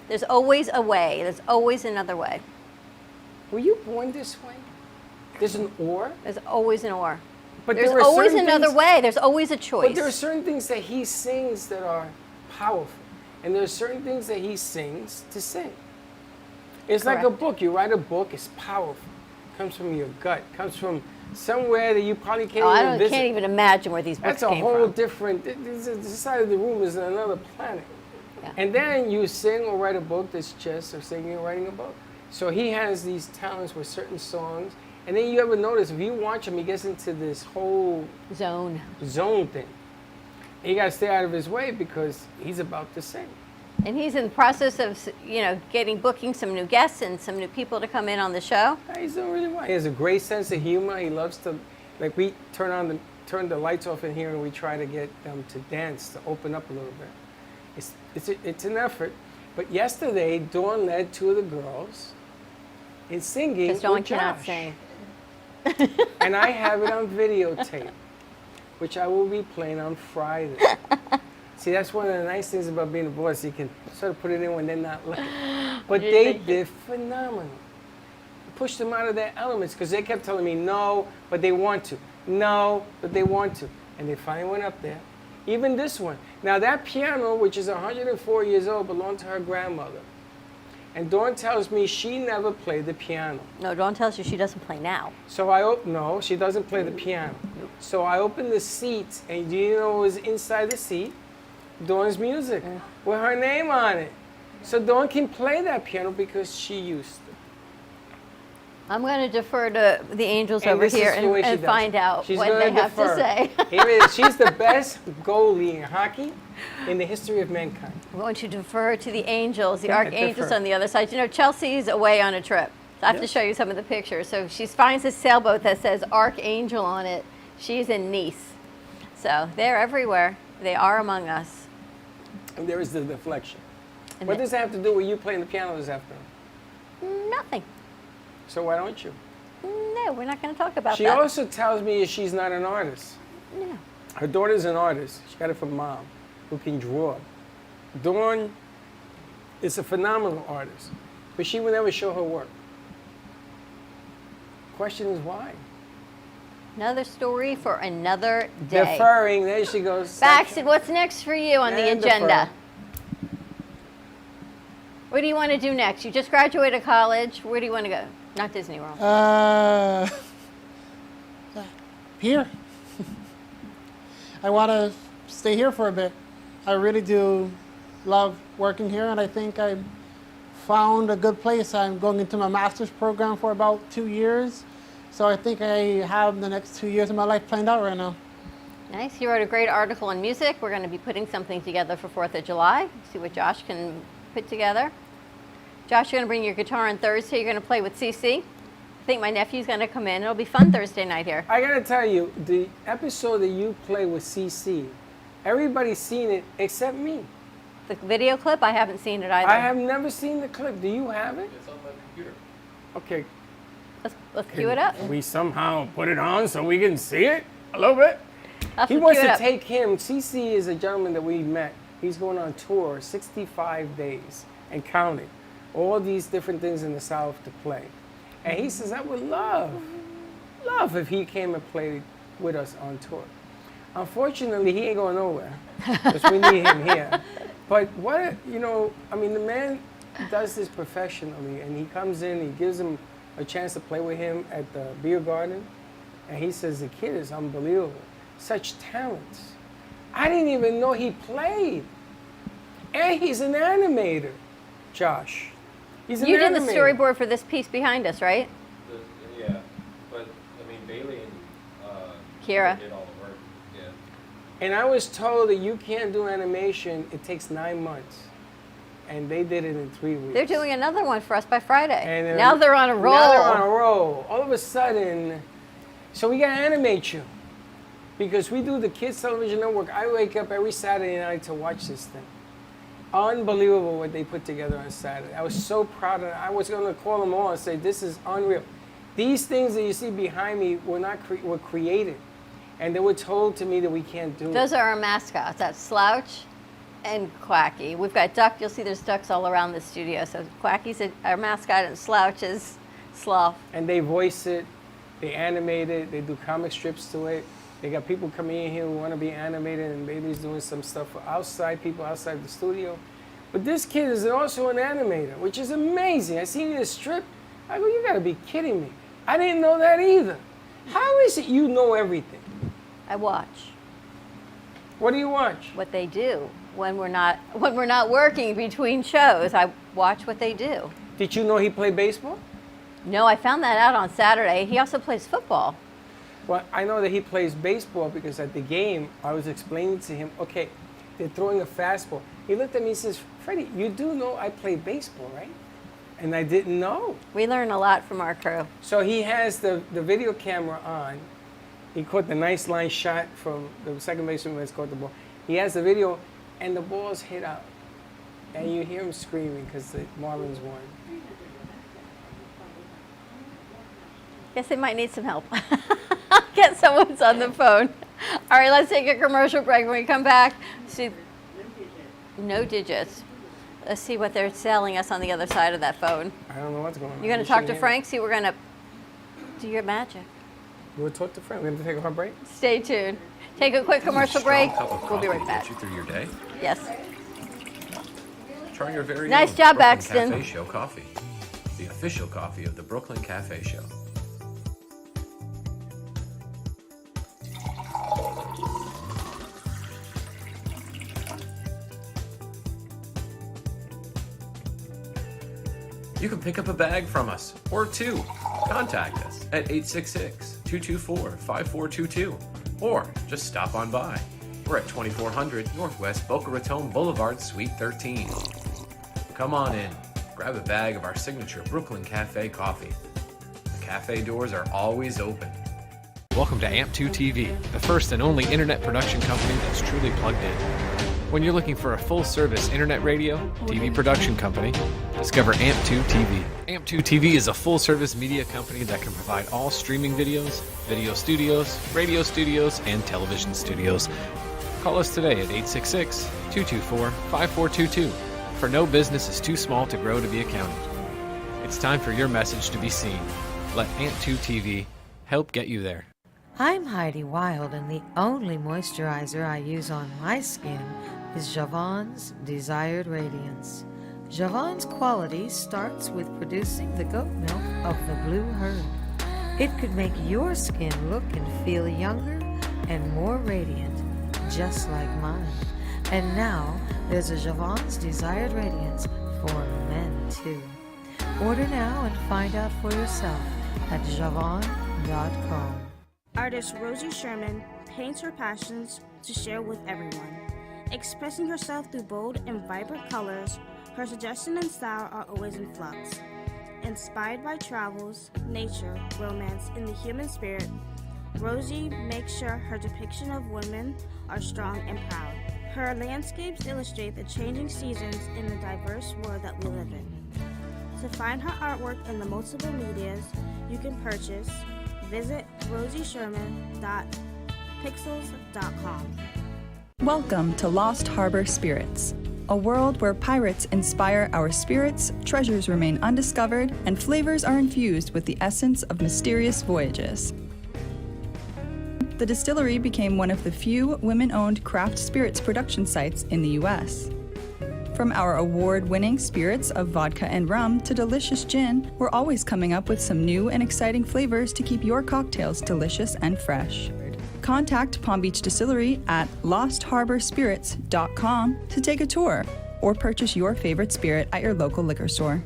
There's always a way. There's always another way. Were you born this way? There's an or? There's always an or. But there's always another way. There's always a choice. But there are certain things that he sings that are powerful. And there are certain things that he sings to sing. It's like a book. You write a book, it's powerful. It comes from your gut. It comes from somewhere that you probably can't even visit. I can't even imagine where these books came from. That's a whole different, this side of the room is another planet. Yeah. And then you sing or write a book that's chess or singing or writing a book. So he has these talents with certain songs. And then you ever notice, if you watch him, he gets into this whole zone thing. And you got to stay out of his way because he's about to sing. And he's in the process of, booking some new guests and some new people to come in on the show. He's doing really well. He has a great sense of humor. He loves to, we turn the lights off in here and we try to get them to dance, to open up a little bit. It's an effort. But yesterday, Dawn led two of the girls in singing with Dawn Josh. cannot sing. And I have it on videotape, which I will be playing on Friday. See, that's one of the nice things about being a boss. You can sort of put it in when they're not looking. But they did phenomenal. Pushed them out of their elements because they kept telling me no, but they want to. No, but they want to. And they finally went up there. Even this one. Now that piano, which is 104 years old, belonged to her grandmother. And Dawn tells me she never played the piano. No, Dawn tells you she doesn't play now. So no, she doesn't play the piano. So I opened the seats, and do you know what was inside the seat? Dawn's music with her name on it. So Dawn can play that piano because she used to. I'm going to defer to the Angels And over this is here the way she and does find it. out She's what gonna they have to defer. say. Here it is. She's the best goalie in hockey in the history of mankind. I'm going to defer to the Angels, the Yeah, Archangels defer. on the other side. You know, Chelsea's away on a trip. So I have to show you some of the pictures. So she finds a sailboat that says Archangel on it. She's in Nice. So they're everywhere. They are among us. And there is the deflection. And What does that have to do with you playing the piano this afternoon? Nothing. So why don't you? No, we're not going to talk about She that. also tells me she's not an artist. No. Her daughter's an artist. She got it from Mom, who can draw. Dawn is a phenomenal artist, but she will never show her work. Question is why? Another story for another day. Deferring, there she goes. Baxton, what's next for you on the And agenda? What do you want to do next? You just graduated college. Where do you want to go? Not Disney World. Here. I want to stay here for a bit. I really do love working here, and I think I found a good place. I'm going into my master's program for about 2 years, so I think I have the next 2 years of my life planned out right now. Nice. You wrote a great article on music. We're going to be putting something together for 4th of July. See what Josh can put together. Josh, you're going to bring your guitar on Thursday. You're going to play with CeCe. I think my nephew's going to come in. It'll be fun Thursday night here. I gotta tell you, the episode that you play with CC, everybody's seen it except me. The video clip, I haven't seen it either. I have never seen the clip. Do you have it? It's on my computer. Okay. Let's cue it up. Can we somehow put it on so we can see it a little bit? He Let's wants cue it to up. take him. CC is a gentleman that we met. He's going on tour 65 days and counting. All these different things in the South to play. And he says, I would love if he came and played with us on tour. Unfortunately, he ain't going nowhere because we need him here. But what, I mean, the man does this professionally, and he comes in, he gives him a chance to play with him at the beer garden, and he says the kid is unbelievable. Such talents. I didn't even know he played. And he's an animator, Josh. He's an You did the animator. storyboard for this piece behind us, right? Yeah, but I mean Bailey and Kira did all the work. Yeah. And I was told that you can't do animation, it takes 9 months. And they did it in 3 weeks. They're doing another one for us by Friday. And now they're on a roll. Now they're on a roll. All of a sudden, so we gotta animate you. Because we do the Kids Television Network. I wake up every Saturday night to watch this thing. Unbelievable what they put together on Saturday. I was so proud of it. I was gonna call them all and say, this is unreal. These things that you see behind me were created. And they were told to me that we can't do it. Those are our mascots. That's Slouch and Quacky. We've got Duck. You'll see there's ducks all around the studio. So Quacky's our mascot and Slouch is Sloth. And they voice it, they animate it, they do comic strips to it. They got people coming in here who want to be animated, and Bailey's doing some stuff for people outside the studio. But this kid is also an animator, which is amazing. I seen this strip. I go, you gotta be kidding me. I didn't know that either. How is it you know everything? I watch. What do you watch? What they do when we're not working between shows. I watch what they do. Did you know he played baseball? No, I found that out on Saturday. He also plays football. Well, I know that he plays baseball because at the game, I was explaining to him, okay, they're throwing a fastball. He looked at me and says, Freddie, you do know I play baseball, right? And I didn't know. We learn a lot from our crew. So he has the video camera on. He caught the nice line shot from the second baseman who has caught the ball. He has the video, and the ball's hit out. And you hear him screaming because the Marlins won. Guess they might need some help. Get someone's on the phone. All right, let's take a commercial break. When we come back, see, no digits. Let's see what they're selling us on the other side of that phone. I don't know what's going on. You're going to talk to Frank? See, we're going to do your magic. We'll talk to Frank. We're going to take a hard break? Stay tuned. Take a quick commercial break. We'll be right back. Get you through your day. Yes. Try your very Nice own job, Brooklyn Baxton. Cafe Show coffee, the official coffee of the Brooklyn Cafe Show. You can pick up a bag from us, or two. Contact us at 866-224-5422, or just stop on by. We're at 2400 Northwest Boca Raton Boulevard, Suite 13. Come on in, grab a bag of our signature Brooklyn Cafe coffee. The cafe doors are always open. Welcome to AMP2 TV, the first and only internet production company that's truly plugged in. When you're looking for a full-service internet radio, TV production company, discover AMP2 TV. AMP2 TV is a full-service media company that can provide all streaming videos, video studios, radio studios, and television studios. Call us today at 866-224-5422, for no business is too small to grow to be accounted. It's time for your message to be seen. Let AMP2 TV help get you there. I'm Heidi Wild, and the only moisturizer I use on my skin is Javon's Desired Radiance. Javon's quality starts with producing the goat milk of the blue herd. It could make your skin look and feel younger and more radiant, just like mine. And now, there's a Javon's Desired Radiance for men, too. Order now and find out for yourself at javon.com. Artist Rosie Sherman paints her passions to share with everyone. Expressing herself through bold and vibrant colors, her suggestion and style are always in flux. Inspired by travels, nature, romance, and the human spirit, Rosie makes sure her depiction of women are strong and proud. Her landscapes illustrate the changing seasons in the diverse world that we live in. To find her artwork in the multiple medias you can purchase, visit rosiesherman.pixels.com. Welcome to Lost Harbor Spirits, a world where pirates inspire our spirits, treasures remain undiscovered, and flavors are infused with the essence of mysterious voyages. The distillery became one of the few women-owned craft spirits production sites in the U.S. From our award-winning spirits of vodka and rum to delicious gin, we're always coming up with some new and exciting flavors to keep your cocktails delicious and fresh. Contact Palm Beach Distillery at lostharborspirits.com to take a tour or purchase your favorite spirit at your local liquor store.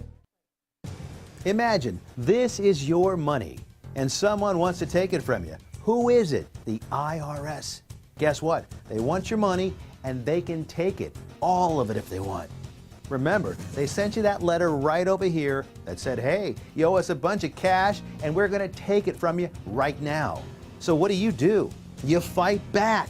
Imagine this is your money and someone wants to take it from you. Who is it? The IRS. Guess what? They want your money and they can take it, all of it if they want. Remember, they sent you that letter right over here that said, hey, you owe us a bunch of cash and we're going to take it from you right now. So what do? You fight back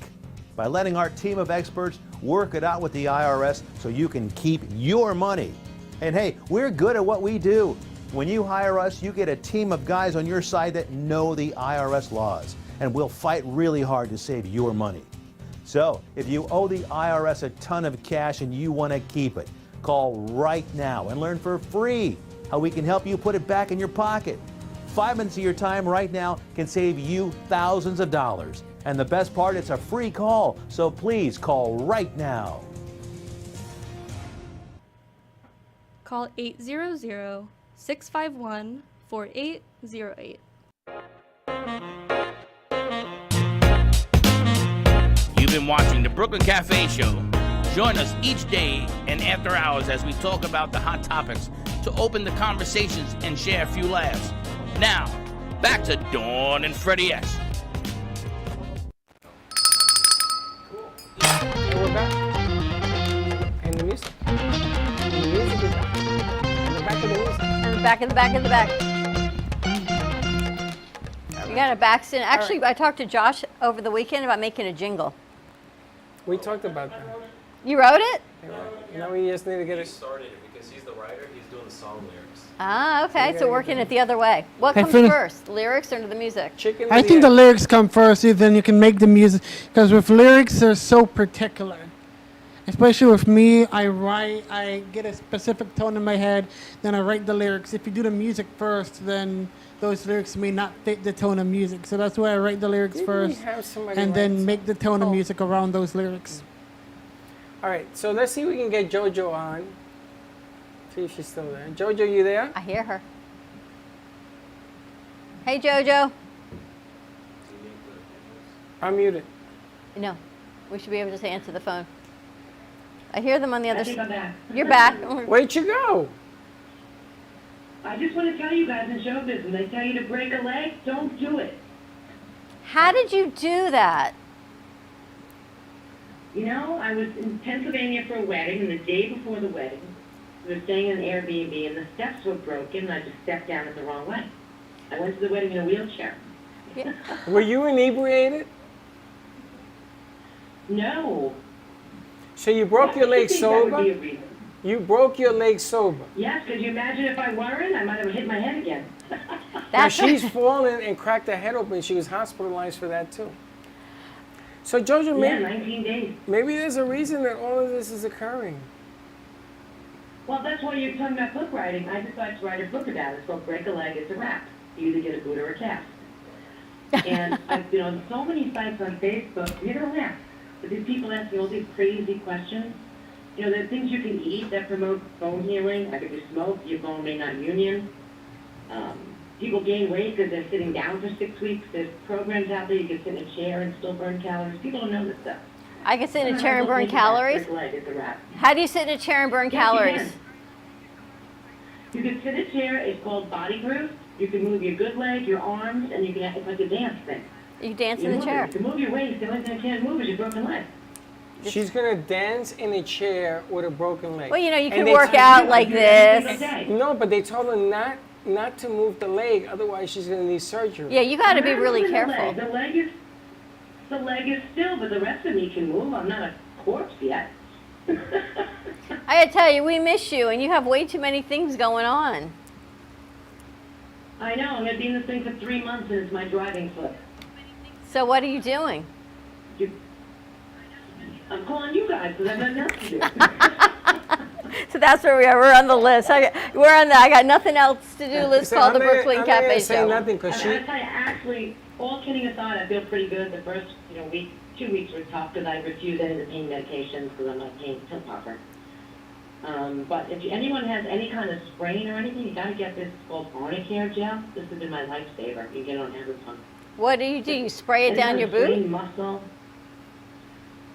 by letting our team of experts work it out with the IRS so you can keep your money. And hey, we're good at what we do. When you hire us, you get a team of guys on your side that know the IRS laws, and we'll fight really hard to save your money. So, if you owe the IRS a ton of cash and you want to keep it, call right now and learn for free how we can help you put it back in your pocket. 5 minutes of your time right now can save you thousands of dollars. And the best part, it's a free call, so please call right now. Call 800-651-4808. You've been watching the Brooklyn Cafe Show. Join us each day and after hours as we talk about the hot topics to open the conversations and share a few laughs. Now, back to Dawn and Freddie S. And we're back. And the music. And the music is back. And the back of the music. And the back of the back of the back. You got a back sin. Actually, I talked to Josh over the weekend about making a jingle. We talked about that. You wrote it? Now we just need to get He it. started it because he's the writer. He's doing the song lyrics. Ah, okay. So working it the other way. What I comes finished- first, the lyrics or the music? I think the lyrics come first, then you can make the music. Because with lyrics, they're so particular. Especially with me, I get a specific tone in my head, then I write the lyrics. If you do the music first, then those lyrics may not fit the tone of music. So that's why I write the lyrics Didn't we first, have somebody and then write- make the tone of music around those lyrics. All right, so let's see if we can get JoJo on. See if she's still there. JoJo, you there? I hear her. Hey, JoJo. I'm muted. No, we should be able to just answer the phone. I hear them on the other I think I'm back. You're back. Where'd you go? I just want to tell you guys in show business, they tell you to break a leg, don't do it. How did you do that? You know, I was in Pennsylvania for a wedding, and the day before the wedding, we were staying in an Airbnb, and the steps were broken, and I just stepped down it the wrong way. I went to the wedding in a wheelchair. Were you inebriated? No. So you broke your leg I think that would sober? be a reason. You broke your leg sober. Yes, could you imagine if I weren't? I might have hit my head again. Now she's fallen and cracked her head open. She was hospitalized for that too. So JoJo, Yeah, maybe, 19 days. maybe there's a reason that all of this is occurring. Well, that's why you're talking about book writing. I decided to write a book about it. It's called Break a Leg, It's a Wrap. You either get a boot or a cast. And I've been on so many sites on Facebook, you don't laugh, but these people ask me all these crazy questions. You know, there are things you can eat that promote bone healing. Like if you smoke, your bone may not union. People gain weight because they're sitting down for 6 weeks. There's programs out there you can sit in a chair and still burn calories. People don't know this stuff. I can sit in a chair and burn calories? Break a leg, it's a wrap. How do you sit in a chair and burn Yes, you calories? can. You can sit in a chair. It's called body growth. You can move your good leg, your arms, and you can. It's like a dance thing. You dance You in the move chair. it. You can move your waist. The only thing I can't move is your broken leg. She's gonna dance in a chair with a broken leg. Well, you know, you And can they work told- out like this. No, but they told her not not to move the leg, otherwise she's going to need surgery. Yeah, you got to I'm be not really moving careful. The leg is still, but the rest of me can move. I'm not a corpse yet. I gotta tell you, we miss you, and you have way too many things going on. I know. I'm going to be in this thing for 3 months, and it's my driving foot. So what are you doing? I'm calling you guys because I've got nothing to do. So that's where we are. We're on the list. I got nothing else to do list So called the I'm not- Brooklyn I'm not Cafe gonna say Show. nothing because And she. I tell you, actually, all kidding aside, I feel pretty good. The first, week, 2 weeks were tough because I refused any of the pain medications because I'm not a pain pill popper. But if anyone has any kind of sprain or anything, you got to get this called Arnicare gel. This has been my lifesaver. You can get it on Amazon. What do? You spray it Any down kind your of sprained boot? muscle.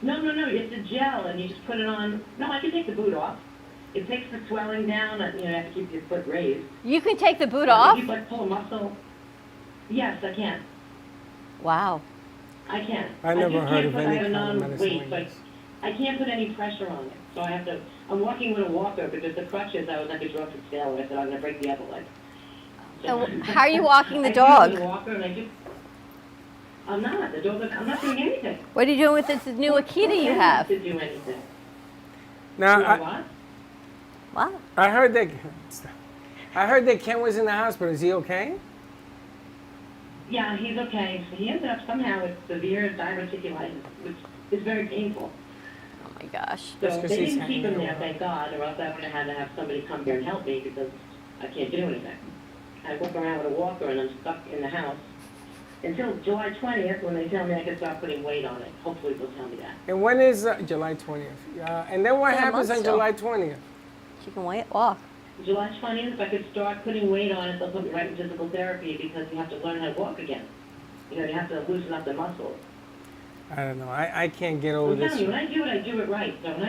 No. It's a gel, and you just put it on. No, I can take the boot off. It takes the swelling down. You have to keep your foot raised. You can take the boot But off? If you pull a muscle. Yes, I can. Wow. I can. I never just heard can't of put, any I have a kind of medicine non-weight, like but I can't put any pressure on it. So I have to. I'm walking with a walker because the crutches. I was like a drunken sailor. I said I'm gonna break the other leg. And how are you walking the I dog? use a walker and I just. I'm not. The dog. I'm not doing anything. What are you doing with this new Akita you have? To do anything. Now, Do I what? Wow. I heard that Ken was in the hospital. Is he okay? Yeah, he's okay. He ended up somehow with severe diverticulitis, which is very painful. Oh my gosh. So That's 'cause they he's didn't keep him hanging there, out. thank God, or else I would have had to have somebody come here and help me because I can't do anything. I walk around with a walker and I'm stuck in the house until July 20th when they tell me I can start putting weight on it. Hopefully they'll tell me that. And when is July 20th? And then what Yeah, a happens month on still. July 20th? She can walk. July 20th, if I could start putting weight on it, they'll put me right in physical therapy because you have to learn how to walk again. You have to loosen up the muscles. I don't know. I can't get over I'm telling this. you, when I do it right, don't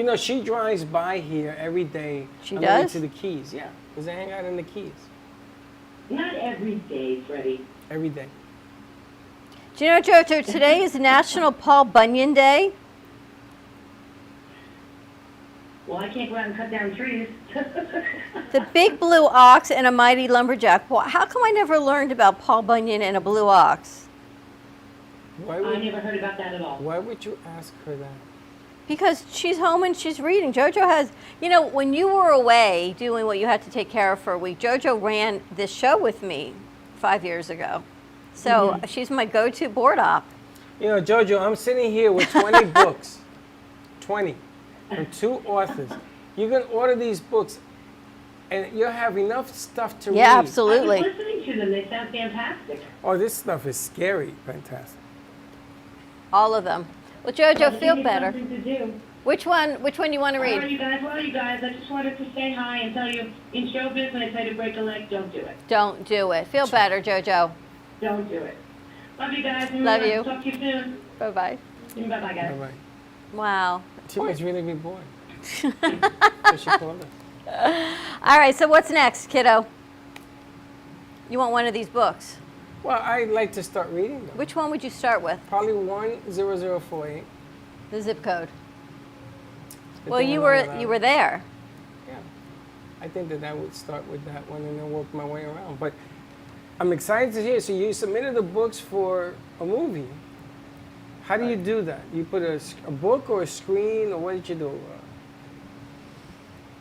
I? She drives by here every day. She on the way does? to the Keys, yeah. Because they hang out in the Keys Not every day, Freddie. every day. Do you know, Jojo, today is National Paul Bunyan Day. Well, I can't go out and cut down trees. The big blue ox and a mighty lumberjack. Well, how come I never learned about Paul Bunyan and a blue ox? Why I would, never heard about that at all. why would you ask her that? Because she's home and she's reading. Jojo has, when you were away doing what you had to take care of for a week, Jojo ran this show with me 5 years ago. So she's my go-to board op. Jojo, I'm sitting here with 20 books. 20. From 2 authors. You can order these books and you'll have enough stuff to read. Yeah, absolutely. I was listening to them. They sound fantastic. Oh, this stuff is scary. Fantastic. All of them. Well, Jojo, feel Give me better. something to do. Which one you want to All right, read? you guys. I just wanted to say hi and tell you, in showbiz, when I tell you to break a leg, don't do it. Don't do it. Feel better, Jojo. Don't do it. Love you guys. Love you. Talk to you soon. Bye-bye. Bye-bye, guys. Bye-bye. Wow. She must really be bored. So she called us. All right, so what's next, kiddo? You want one of these books? Well, I'd like to start reading them. Which one would you start with? Probably 10048. The zip code. The Well, thing you around were the you were there. Yeah. I think that I would start with that one and then work my way around. But I'm excited to hear. So you submitted the books for a movie. How do you do that? You put a book or a screen, or what did you do?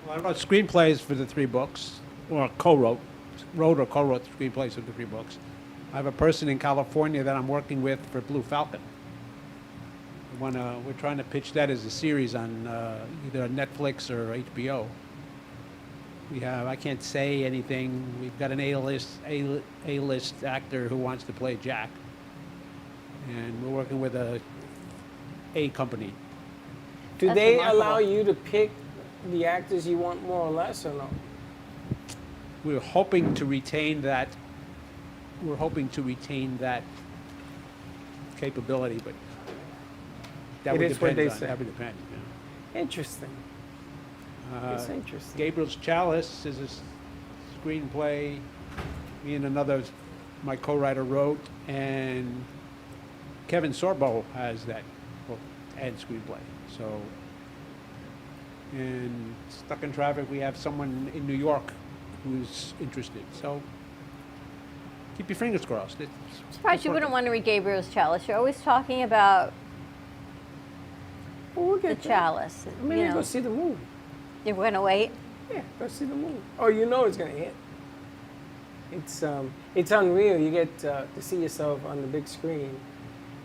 Well, I wrote screenplays for the 3 books, or wrote the screenplays for the 3 books. I have a person in California that I'm working with for Blue Falcon. We're trying to pitch that as a series on either Netflix or HBO. I can't say anything. We've got an A-list actor who wants to play Jack. And we're working with a company. Do That's they remarkable. allow you to pick the actors you want more or less, or no? We're hoping to retain that. We're hoping to retain that capability, but that It would is what depend. they on, say. That would depend. Interesting. It's interesting. Gabriel's Chalice is a screenplay. Me and my co-writer wrote, and Kevin Sorbo has that book and screenplay. So, in Stuck in Traffic, we have someone in New York who's interested. So keep your fingers crossed. I'm surprised you wouldn't want to read Gabriel's Chalice. You're always talking about we'll the chalice. I mean, go see the movie. You're going to wait? Yeah, go see the movie. Oh, you know it's going to hit. It's unreal. You get to see yourself on the big screen.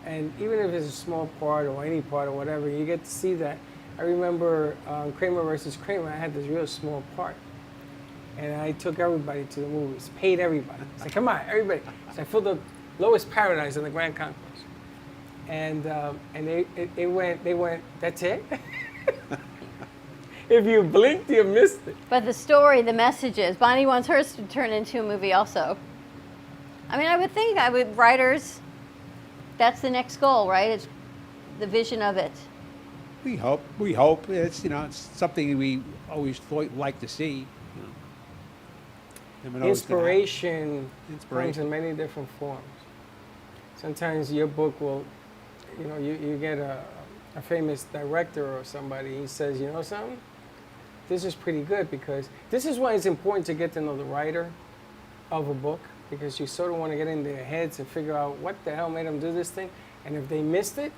And even if it's a small part or any part or whatever, you get to see that. I remember Kramer versus Kramer, I had this real small part. And I took everybody to the movies, paid everybody. I said, come on, everybody. So I filled up Lowest Paradise in the Grand Concourse. And they went, that's it? If you blinked, you missed it. But the story, the messages, Bonnie wants hers to turn into a movie also. I mean, I would think writers, that's the next goal, right? It's the vision of it. We hope. It's, it's something we always like to see. Never know what's gonna happen. Inspiration comes in many different forms. Sometimes your book will, you get a famous director or somebody, he says, you know something? This is pretty good, because this is why it's important to get to know the writer of a book, because you sort of want to get in their heads and figure out what the hell made them do this thing. And if they missed it,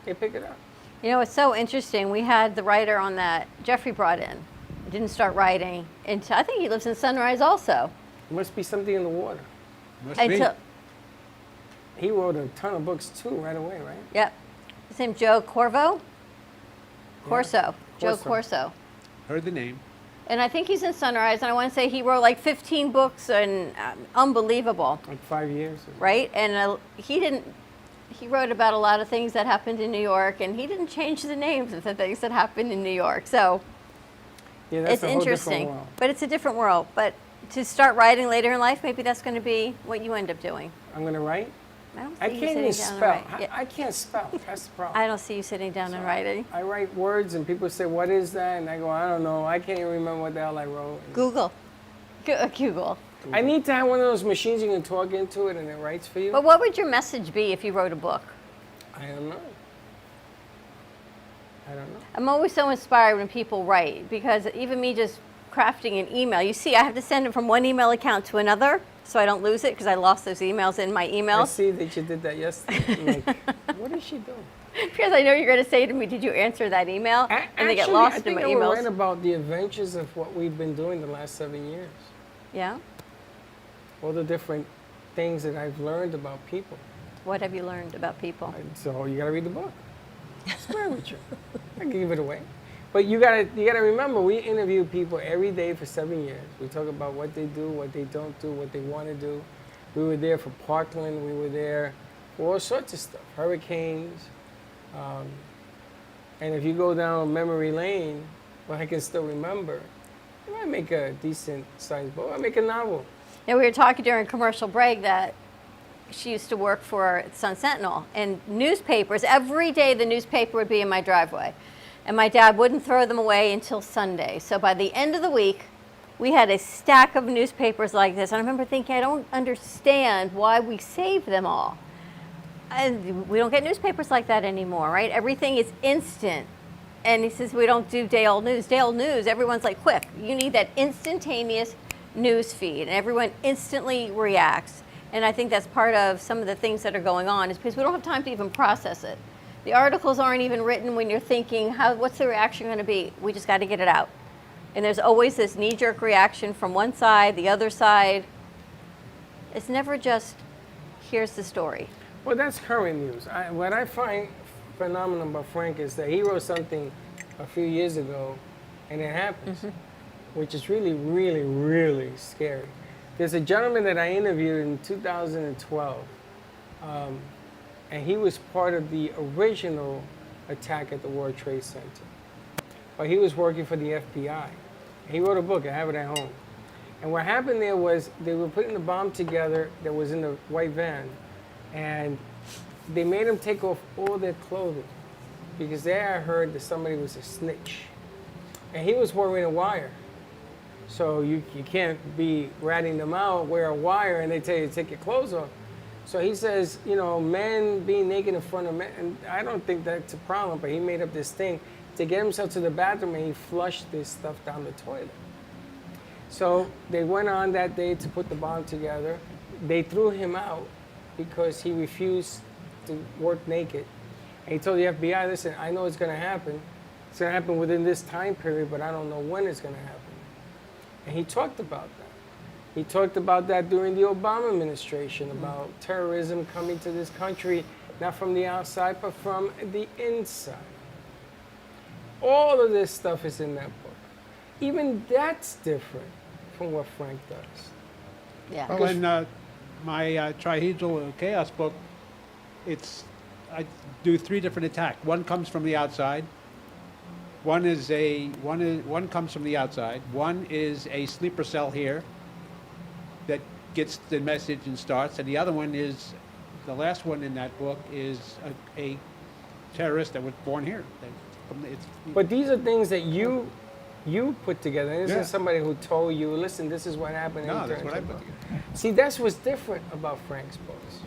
they pick it up. You know, it's so interesting. We had the writer on that Jeffrey brought in. Didn't start writing until, I think he lives in Sunrise also. There must be something in the water. Must be. He wrote a ton of books too right away, right? Yep. His name Joe Corso. Joe Corso. Heard the name. And I think he's in Sunrise, and I want to say he wrote like 15 books, and unbelievable. Like 5 years. Right? And he wrote about a lot of things that happened in New York, and he didn't change the names of the things that happened in New York. So yeah, that's it's a whole interesting. different world. But it's a different world. But to start writing later in life, maybe that's going to be what you end up doing. I'm going to write? I can't even spell. I can't spell. That's the problem. I don't see you sitting down and writing. I write words, and people say, what is that? And I go, I don't know. I can't even remember what the hell I wrote. Google. Google. I need to have one of those machines you can talk into it and it writes for you. But what would your message be if you wrote a book? I don't know. I'm always so inspired when people write, because even me just crafting an email, you see, I have to send it from one email account to another so I don't lose it, because I lost those emails in my emails. I see that you did that yesterday. I'm like, what is she doing? Because I know you're going to say to me, did you answer that email? And they get lost in my emails. I think I will write about the adventures of what we've been doing the last 7 years. Yeah? All the different things that I've learned about people. What have you learned about people? So you got to read the book. I swear with you. I can give it away. But you gotta remember, we interview people every day for 7 years. We talk about what they do, what they don't do, what they want to do. We were there for Parkland. We were there for all sorts of stuff, hurricanes. And if you go down memory lane, well, I can still remember, I might make a decent sized book. I make a novel. Yeah, we were talking during a commercial break that she used to work for Sun Sentinel, and newspapers, every day the newspaper would be in my driveway. And my dad wouldn't throw them away until Sunday. So by the end of the week, we had a stack of newspapers like this. And I remember thinking, I don't understand why we save them all. And we don't get newspapers like that anymore, right? Everything is instant. And he says, we don't do day-old news. Day-old news, everyone's like, quick. You need that instantaneous news feed. And everyone instantly reacts. And I think that's part of some of the things that are going on, is because we don't have time to even process it. The articles aren't even written when you're thinking, what's the reaction going to be? We just got to get it out. And there's always this knee-jerk reaction from one side, the other side. It's never just, here's the story. Well, that's current news. What I find phenomenal about Frank is that he wrote something a few years ago, and it happens, which is really, really, really scary. There's a gentleman that I interviewed in 2012. And he was part of the original attack at the World Trade Center. But he was working for the FBI. He wrote a book, I have it at home. And what happened there was they were putting the bomb together that was in the white van, and they made him take off all their clothing, because there I heard that somebody was a snitch. And he was wearing a wire. So you can't be ratting them out, wear a wire, and they tell you to take your clothes off. So he says, men being naked in front of men, and I don't think that's a problem, but he made up this thing to get himself to the bathroom, and he flushed this stuff down the toilet. So they went on that day to put the bond together. They threw him out because he refused to work naked. And he told the FBI, listen, I know it's going to happen. It's going to happen within this time period, but I don't know when it's going to happen. And he talked about that. He talked about that during the Obama administration, about terrorism coming to this country, not from the outside, but from the inside. All of this stuff is in that book. Even that's different from what Frank does. Yeah. Well, in my Trihedral Chaos book, I do 3 different attacks. One comes from the outside. One comes from the outside. One is a sleeper cell here that gets the message and starts, and the other one is, the last one in that book is a terrorist that was born here. But these are things that you put together. This Yeah. isn't somebody who told you, listen, this is what happened. No, and that's turned what I it put into a together. book. See, that's what's different about Frank's books.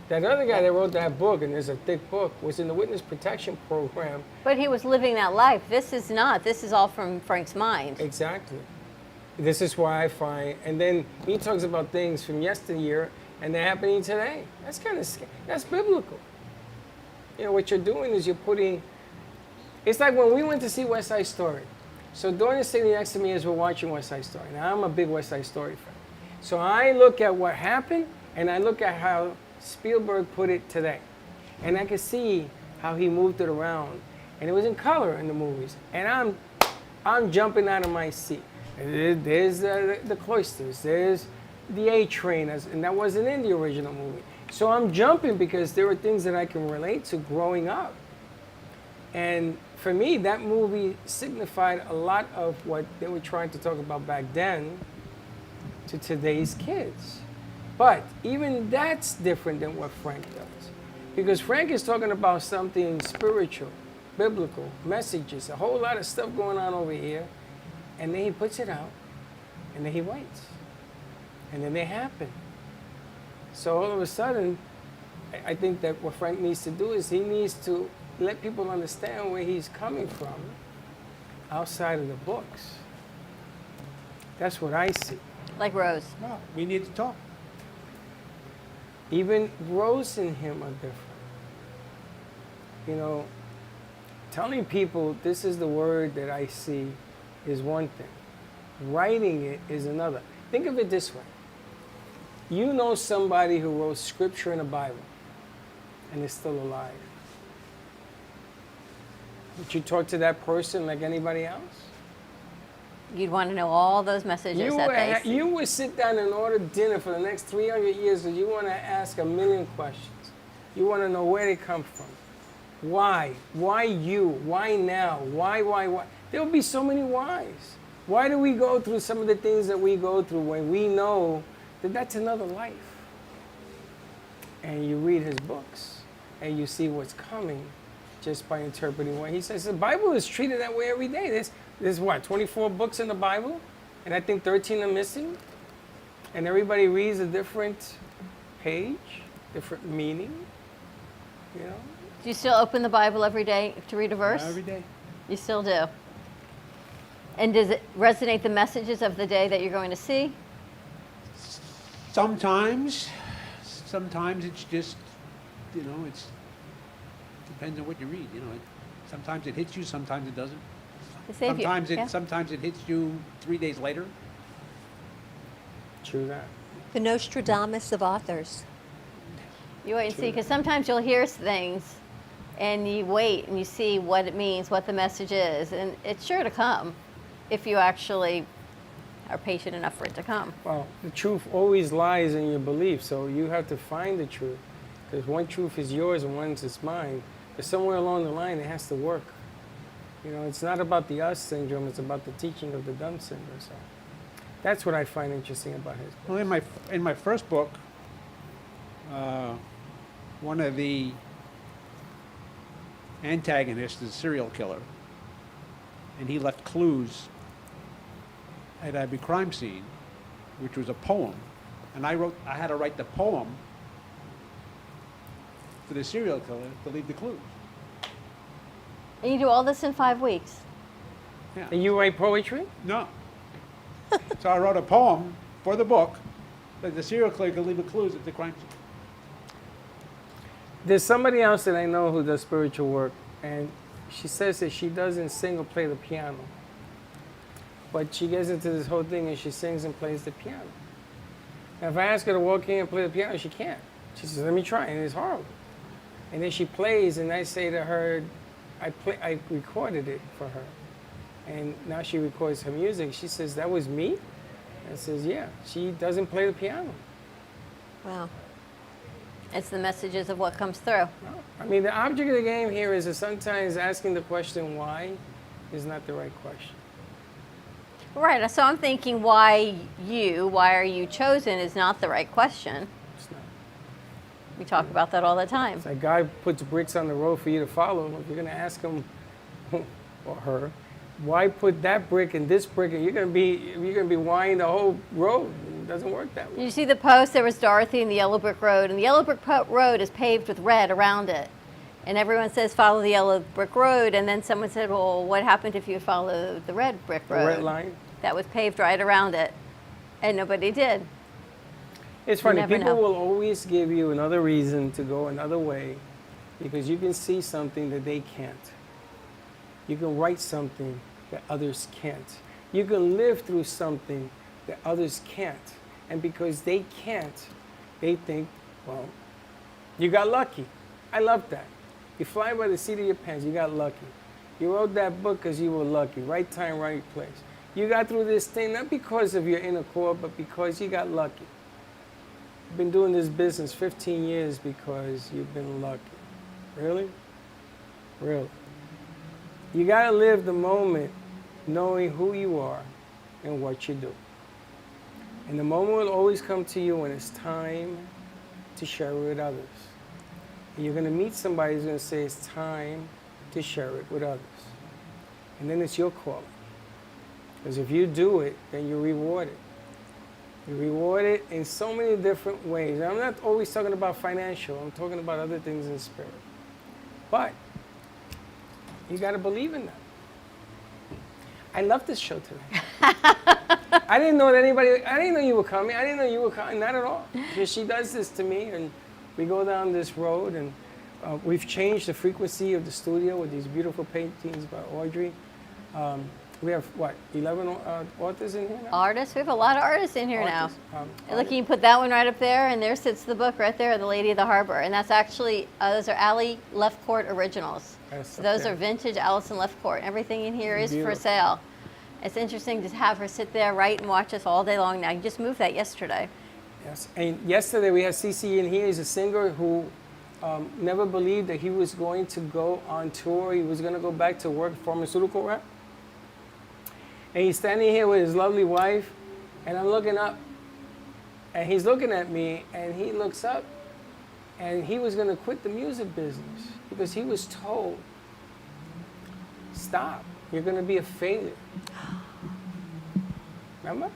That other guy that wrote that book, and there's a thick book, was in the witness protection program. But he was living that life. This is not. This is all from Frank's mind. Exactly. This is why I find, and then he talks about things from yesteryear and they're happening today. That's kind of scary. That's biblical. You know, what you're doing is you're putting, it's like when we went to see West Side Story. So Dawn is sitting next to me as we're watching West Side Story. Now, I'm a big West Side Story fan. So I look at what happened and I look at how Spielberg put it today. And I can see how he moved it around. And it was in color in the movies. And I'm jumping out of my seat. There's the cloisters, there's the A Train, and that wasn't in the original movie. So I'm jumping because there are things that I can relate to growing up. And for me, that movie signified a lot of what they were trying to talk about back then to today's kids. But even that's different than what Frank does. Because Frank is talking about something spiritual, biblical, messages, a whole lot of stuff going on over here. And then he puts it out, and then he waits. And then they happen. So all of a sudden, I think that what Frank needs to do is he needs to let people understand where he's coming from outside of the books. That's what I see. Like Rose. No, we need to talk. Even Rose and him are different. You know, telling people this is the word that I see is one thing. Writing it is another. Think of it this way. You know somebody who wrote scripture in the Bible and is still alive. Would you talk to that person like anybody else? You'd want to know all those messages that they You would sit down and order dinner for the next 300 years because you want to ask a million questions. You want to know where they come from. Why? Why you? Why now? Why? There will be so many whys. Why do we go through some of the things that we go through when we know that that's another life? And you read his books and you see what's coming just by interpreting what he says. The Bible is treated that way every day. There's what, 24 books in the Bible? And I think 13 are missing. And everybody reads a different page, different meaning, you know? Do you still open the Bible every day to read a verse? Every day. You still do? And does it resonate the messages of the day that you're going to see? Sometimes it's just, you know, depends on what you read. You know, sometimes it hits you, sometimes it doesn't. Sometimes it hits you 3 days later. True that. The Nostradamus of authors. You wait and see, because sometimes you'll hear things and you wait and you see what it means, what the message is, and it's sure to come if you actually are patient enough for it to come. Well, the truth always lies in your belief, so you have to find the truth. Because one truth is yours and one's is mine. But somewhere along the line, it has to work. You know, it's not about the us syndrome, it's about the teaching of the dumb syndrome. So that's what I find interesting about his book. Well, in my first book, one of the antagonists is a serial killer, and he left clues at every crime scene, which was a poem. And I had to write the poem for the serial killer to leave the clues. And you do all this in 5 weeks? Yeah. And you write poetry? No. So I wrote a poem for the book that the serial killer can leave a clues at the crime scene. There's somebody else that I know who does spiritual work, and she says that she doesn't sing or play the piano. But she gets into this whole thing and she sings and plays the piano. Now, if I ask her to walk in and play the piano, she can't. She says, let me try, and it's horrible. And then she plays, and I say to her, I recorded it for her. And now she records her music. She says, that was me? I says, yeah, she doesn't play the piano. Wow. It's the messages of what comes through. I mean, the object of the game here is that sometimes asking the question why is not the right question. Right, so I'm thinking why are you chosen is not the right question. It's not. We talk about that all the time. It's like God puts bricks on the road for you to follow. If you're going to ask him or her, why put that brick and this brick, and you're going to be winding the whole road. It doesn't work that way. You see the post, there was Dorothy in the yellow brick road, and the yellow brick road is paved with red around it. And everyone says follow the yellow brick road, and then someone said, well, what happened if you follow the red brick road? The red line? That was paved right around it, and nobody did. It's funny, people will always give you another reason to go another way because you can see something that they can't. You can write something that others can't. You can live through something that others can't. And because they can't, they think, well, you got lucky. I love that. You fly by the seat of your pants, you got lucky. You wrote that book because you were lucky. Right time, right place. You got through this thing not because of your inner core, but because you got lucky. You've been doing this business 15 years because you've been lucky. Really? Really? You got to live the moment knowing who you are and what you do. And the moment will always come to you when it's time to share it with others. And you're going to meet somebody who's going to say it's time to share it with others. And then it's your calling. Because if you do it, then you're rewarded. You're rewarded in so many different ways. And I'm not always talking about financial. I'm talking about other things in spirit. But you got to believe in that. I love this show today. I didn't know you were coming. I didn't know you were coming, not at all. Because she does this to me, and we go down this road, and we've changed the frequency of the studio with these beautiful paintings by Audrey. We have, 11 authors in here now? Artists? We have a lot of artists in here now. Look, you can put that one right up there, and there sits the book right there, The Lady of the Harbor. And that's actually, those are Allie Lefcourt originals. So those are vintage Alison Lefcourt. Everything in here is for sale. It's interesting to have her sit there, write, and watch us all day long now. You just moved that yesterday. Yes, and yesterday we had CC in here. He's a singer who never believed that he was going to go on tour. He was going to go back to work pharmaceutical rep. And he's standing here with his lovely wife, and I'm looking up, and he's looking at me, and he looks up, and he was going to quit the music business because he was told, stop, you're going to be a failure. Remember?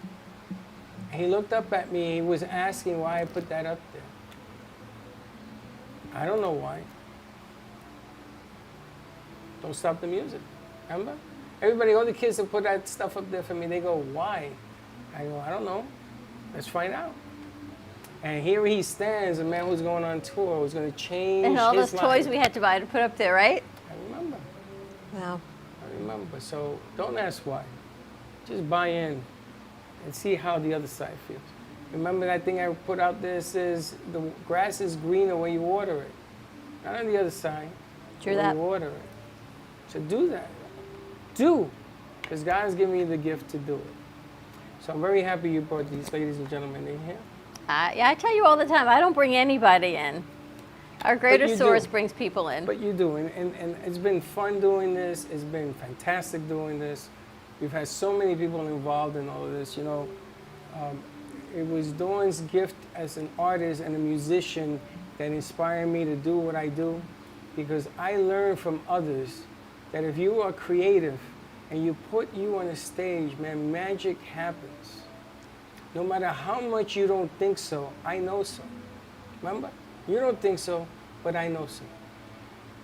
And he looked up at me, he was asking why I put that up there. I don't know why. Don't stop the music, remember? Everybody, all the kids that put that stuff up there for me, they go, why? I go, I don't know. Let's find out. And here he stands, a man who's going on tour, who's going to change his life. And all those toys we had to buy to put up there, right? I remember. Wow. I remember. So don't ask why. Just buy in and see how the other side feels. Remember that thing I put out there says the grass is greener when you water it. Not on the other side. True when that. you water it. So do that. Do. Because God's given you the gift to do it. So I'm very happy you brought these ladies and gentlemen in here. Yeah, I tell you all the time, I don't bring anybody in. Our greater source brings people in. But you do, and it's been fun doing this. It's been fantastic doing this. We've had so many people involved in all of this. You know, it was Dawn's gift as an artist and a musician that inspired me to do what I do, because I learned from others that if you are creative and you put you on a stage, man, magic happens. No matter how much you don't think so, I know so. Remember? You don't think so, but I know so.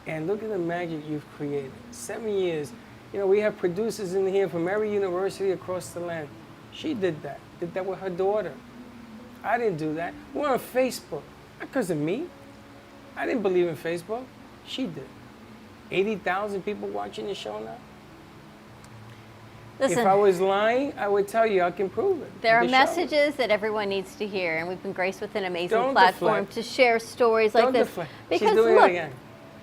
And look at the magic you've created. 7 years. You know, we have producers in here from every university across the land. She did that. Did that with her daughter. I didn't do that. We're on Facebook. Not because of me. I didn't believe in Facebook. She did. 80,000 people watching the show now. Listen, if I was lying, I would tell you I can prove it. there are The show. messages that everyone needs to hear, and we've been graced with an amazing Don't platform deflect. to share stories like Don't this. deflect. Because She's doing look, it again.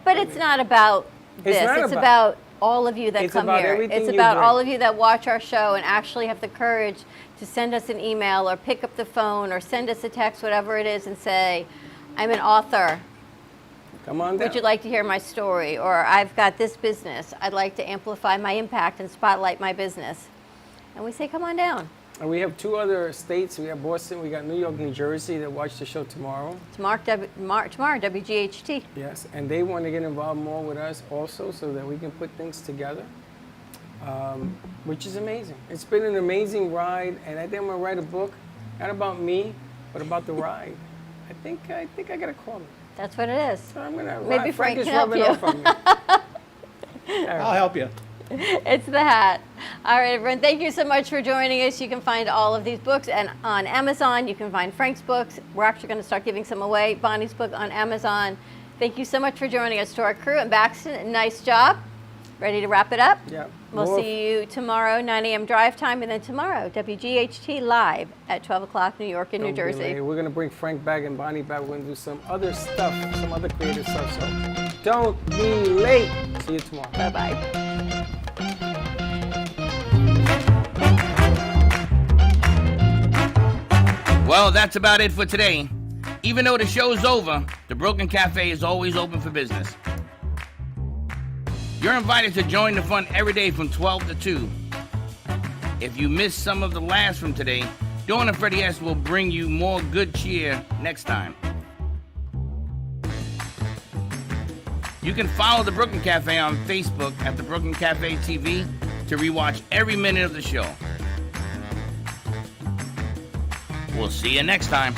but it's not about this. It's not It's about- about all of you that It's come about here. everything It's you about bring. all of you that watch our show and actually have the courage to send us an email or pick up the phone or send us a text, whatever it is, and say, I'm an author. Come on down. Would you like to hear my story? Or I've got this business. I'd like to amplify my impact and spotlight my business. And we say, come on down. And we have 2 other states. We have Boston, we got New York, New Jersey that watch the show tomorrow. Tomorrow, WGHT. Yes, and they want to get involved more with us also so that we can put things together, which is amazing. It's been an amazing ride, and I think I'm going to write a book, not about me, but about the ride. I think I got to call it. That's what it is. So I'm gonna Maybe Frank is can help rubbing you. off on me. I'll help you. It's the hat. All right, everyone. Thank you so much for joining us. You can find all of these books and on Amazon. You can find Frank's books. We're actually going to start giving some away. Bonnie's book on Amazon. Thank you so much for joining us. To our crew and Baxton, nice job. Ready to wrap it up? Yeah. We'll see you tomorrow, 9 a.m. drive time, and then tomorrow, WGHT live at 12 o'clock, New York and New Don't be Jersey. late. We're going to bring Frank back and Bonnie back. We're going to do some other stuff, some other creative stuff. So don't be late. See you tomorrow. Bye-bye. Well, that's about it for today. Even though the show's over, the Broken Cafe is always open for business. You're invited to join the fun every day from 12 to 2. If you missed some of the laughs from today, Dawn and Freddie S. will bring you more good cheer next time. You can follow the Brooklyn Cafe on Facebook at the Brooklyn Cafe TV to rewatch every minute of the show. We'll see you next time.